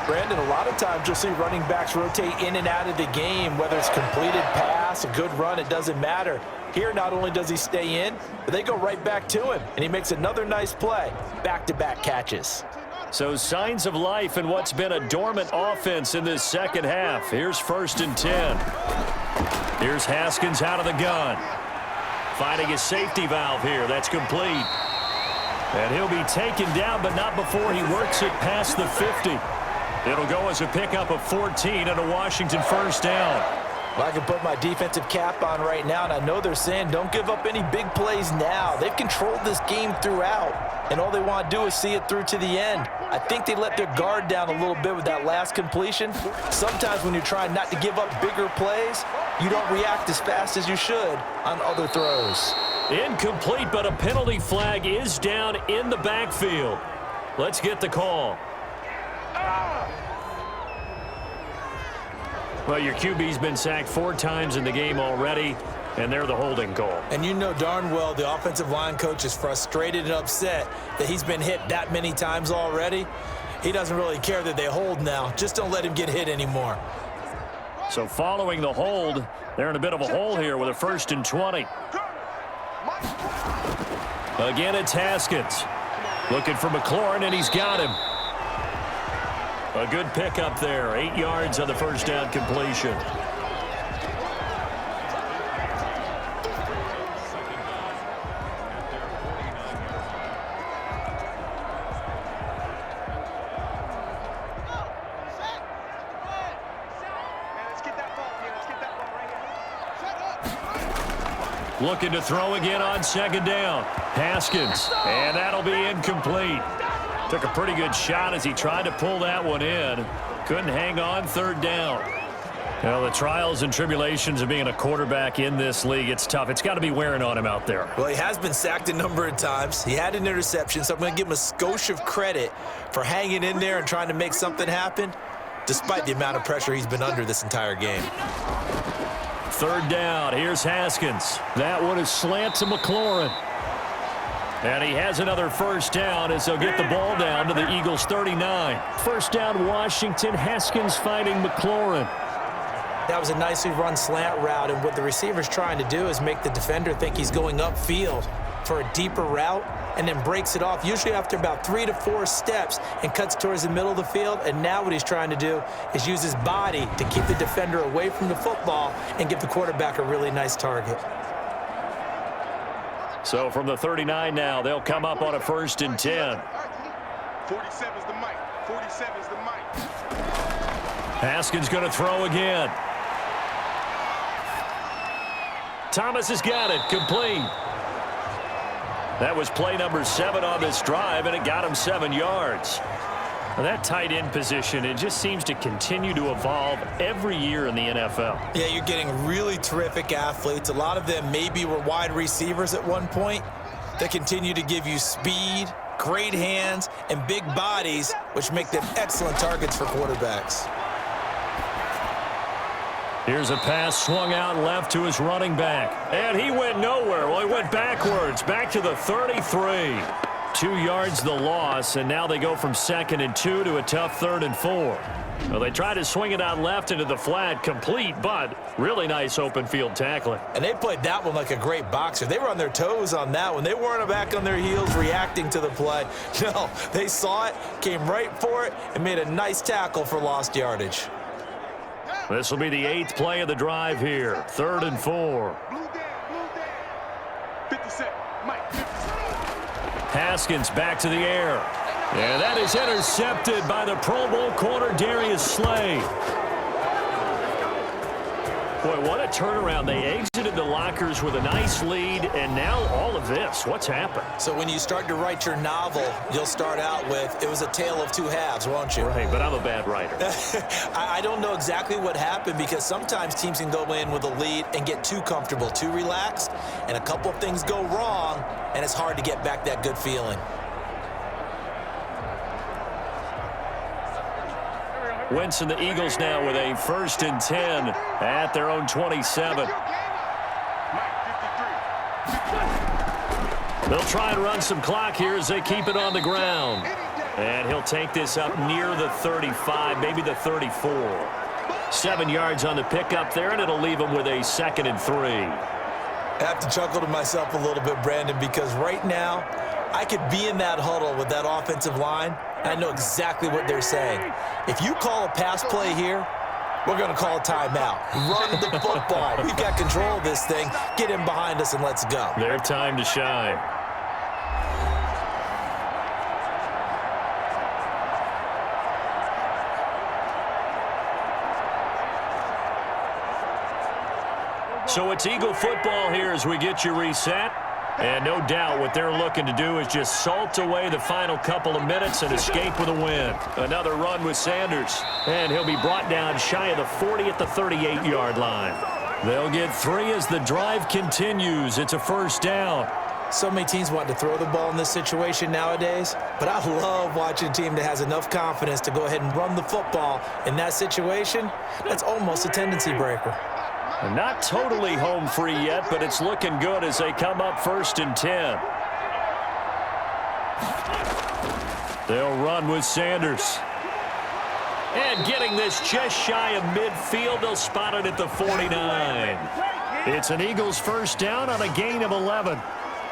Brandon, a lot of times you'll see running backs rotate in and out of the game, whether it's completed pass, a good run, it doesn't matter. Here, not only does he stay in, but they go right back to him, and he makes another nice play. Back-to-back catches. So signs of life in what's been a dormant offense in this second half. Here's 1st and 10. Here's Haskins out of the gun. Finding his safety valve here. That's complete. And he'll be taken down, but not before he works it past the 50. It'll go as a pickup of 14 and a Washington first down. Well, I can put my defensive cap on right now, and I know they're saying don't give up any big plays now. They've controlled this game throughout, and all they want to do is see it through to the end. I think they let their guard down a little bit with that last completion. Sometimes when you're trying not to give up bigger plays, you don't react as fast as you should on other throws. Incomplete, but a penalty flag is down in the backfield. Let's get the call. Well, your QB's been sacked 4 times in the game already, and they're the holding call. And you know darn well the offensive line coach is frustrated and upset that he's been hit that many times already. He doesn't really care that they hold now. Just don't let him get hit anymore. So following the hold, they're in a bit of a hole here with a 1st and 20. Again, it's Haskins. Looking for McLaurin, and he's got him. A good pickup there. 8 yards on the first down completion. Looking to throw again on 2nd down. Haskins, and that'll be incomplete. Took a pretty good shot as he tried to pull that one in. Couldn't hang on 3rd down. Well, the trials and tribulations of being a quarterback in this league, it's tough. It's got to be wearing on him out there. Well, he has been sacked a number of times. He had an interception, so I'm going to give him a skosh of credit for hanging in there and trying to make something happen, despite the amount of pressure he's been under this entire game. 3rd down. Here's Haskins. That one is slant to McLaurin. And he has another first down as they'll get the ball down to the Eagles' 39. First down, Washington. Haskins finding McLaurin. That was a nicely run slant route, and what the receiver's trying to do is make the defender think he's going upfield for a deeper route and then breaks it off, usually after about 3 to 4 steps, and cuts towards the middle of the field. And now what he's trying to do is use his body to keep the defender away from the football and give the quarterback a really nice target. So from the 39 now, they'll come up on a 1st and 10. 47's the mic. 47's the mic. Haskins going to throw again. Thomas has got it. Complete. That was play number 7 on this drive, and it got him 7 yards. Now that tight end position, it just seems to continue to evolve every year in the NFL. Yeah, you're getting really terrific athletes. A lot of them maybe were wide receivers at one point. They continue to give you speed, great hands, and big bodies, which make them excellent targets for quarterbacks. Here's a pass swung out left to his running back. And he went nowhere. Well, he went backwards, back to the 33. 2 yards the loss, and now they go from 2nd and 2 to a tough 3rd and 4. Well, they tried to swing it out left into the flat, complete, but really nice open field tackling. And they played that one like a great boxer. They were on their toes on that one. They weren't back on their heels reacting to the play. No, they saw it, came right for it, and made a nice tackle for lost yardage. This will be the 8th play of the drive here. 3rd and 4. 57. Mike, 57. Haskins back to the air. And that is intercepted by the Pro Bowl corner Darius Slay. Boy, what a turnaround. They exited the lockers with a nice lead, and now all of this. What's happened? So when you start to write your novel, you'll start out with, it was a tale of two halves, won't you? Right, but I'm a bad writer. I don't know exactly what happened, because sometimes teams can go in with a lead and get too comfortable, too relaxed, and a couple of things go wrong, and it's hard to get back that good feeling. Wentz and the Eagles now with a 1st and 10 at their own 27. They'll try and run some clock here as they keep it on the ground. And he'll take this up near the 35, maybe the 34. 7 yards on the pickup there, and it'll leave him with a 2nd and 3. I have to chuckle to myself a little bit, Brandon, because right now I could be in that huddle with that offensive line, and I know exactly what they're saying. If you call a pass play here, we're going to call a timeout. Run the football. We've got control of this thing. Get him behind us and let's go. Their time to shine. So it's Eagle football here as we get you reset. And no doubt what they're looking to do is just salt away the final couple of minutes and escape with a win. Another run with Sanders. And he'll be brought down shy of the 40 at the 38-yard line. They'll get 3 as the drive continues. It's a 1st down. So many teams want to throw the ball in this situation nowadays, but I love watching a team that has enough confidence to go ahead and run the football in that situation. That's almost a tendency breaker. And not totally home free yet, but it's looking good as they come up 1st and 10. They'll run with Sanders. And getting this just shy of midfield, they'll spot it at the 49. It's an Eagles 1st down on a gain of 11.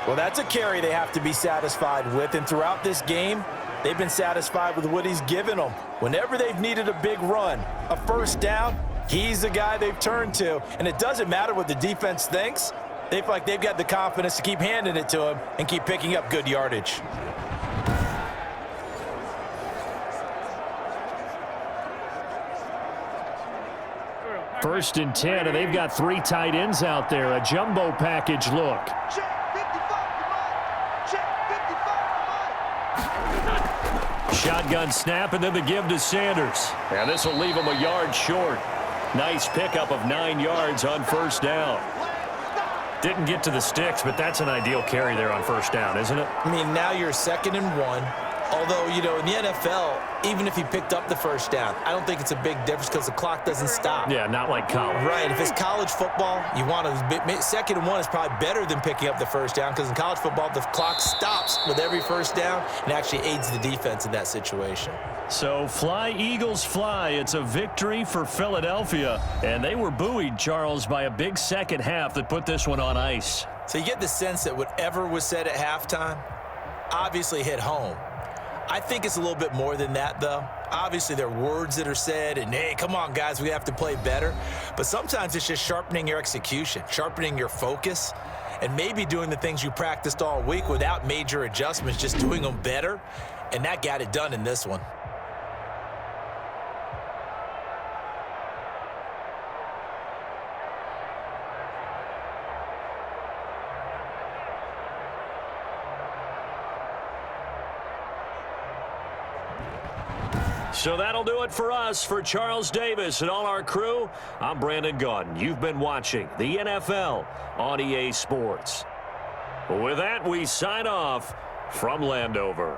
Well, that's a carry they have to be satisfied with, and throughout this game, they've been satisfied with what he's given them. Whenever they've needed a big run, a 1st down, he's the guy they've turned to, and it doesn't matter what the defense thinks. They feel like they've got the confidence to keep handing it to him and keep picking up good yardage. First and 10, and they've got 3 tight ends out there. A jumbo package look. Shotgun snap, and then the give to Sanders. And this will leave him a yard short. Nice pickup of 9 yards on 1st down. Didn't get to the sticks, but that's an ideal carry there on 1st down, isn't it? I mean, now you're 2nd and 1. Although, you know, in the NFL, even if he picked up the 1st down, I don't think it's a big difference because the clock doesn't stop. Yeah, not like college. Right. If it's college football, you want to 2nd and 1 is probably better than picking up the 1st down, because in college football, the clock stops with every 1st down and actually aids the defense in that situation. So fly, Eagles, fly. It's a victory for Philadelphia. And they were buoyed, Charles, by a big second half that put this one on ice. So you get the sense that whatever was said at halftime obviously hit home. I think it's a little bit more than that, though. Obviously, there are words that are said, and, hey, come on, guys, we have to play better. But sometimes it's just sharpening your execution, sharpening your focus, and maybe doing the things you practiced all week without major adjustments, just doing them better, and that got it done in this one. So that'll do it for us. For Charles Davis and all our crew, I'm Brandon Gaudin. You've been watching the NFL on EA Sports. With that, we sign off from Landover.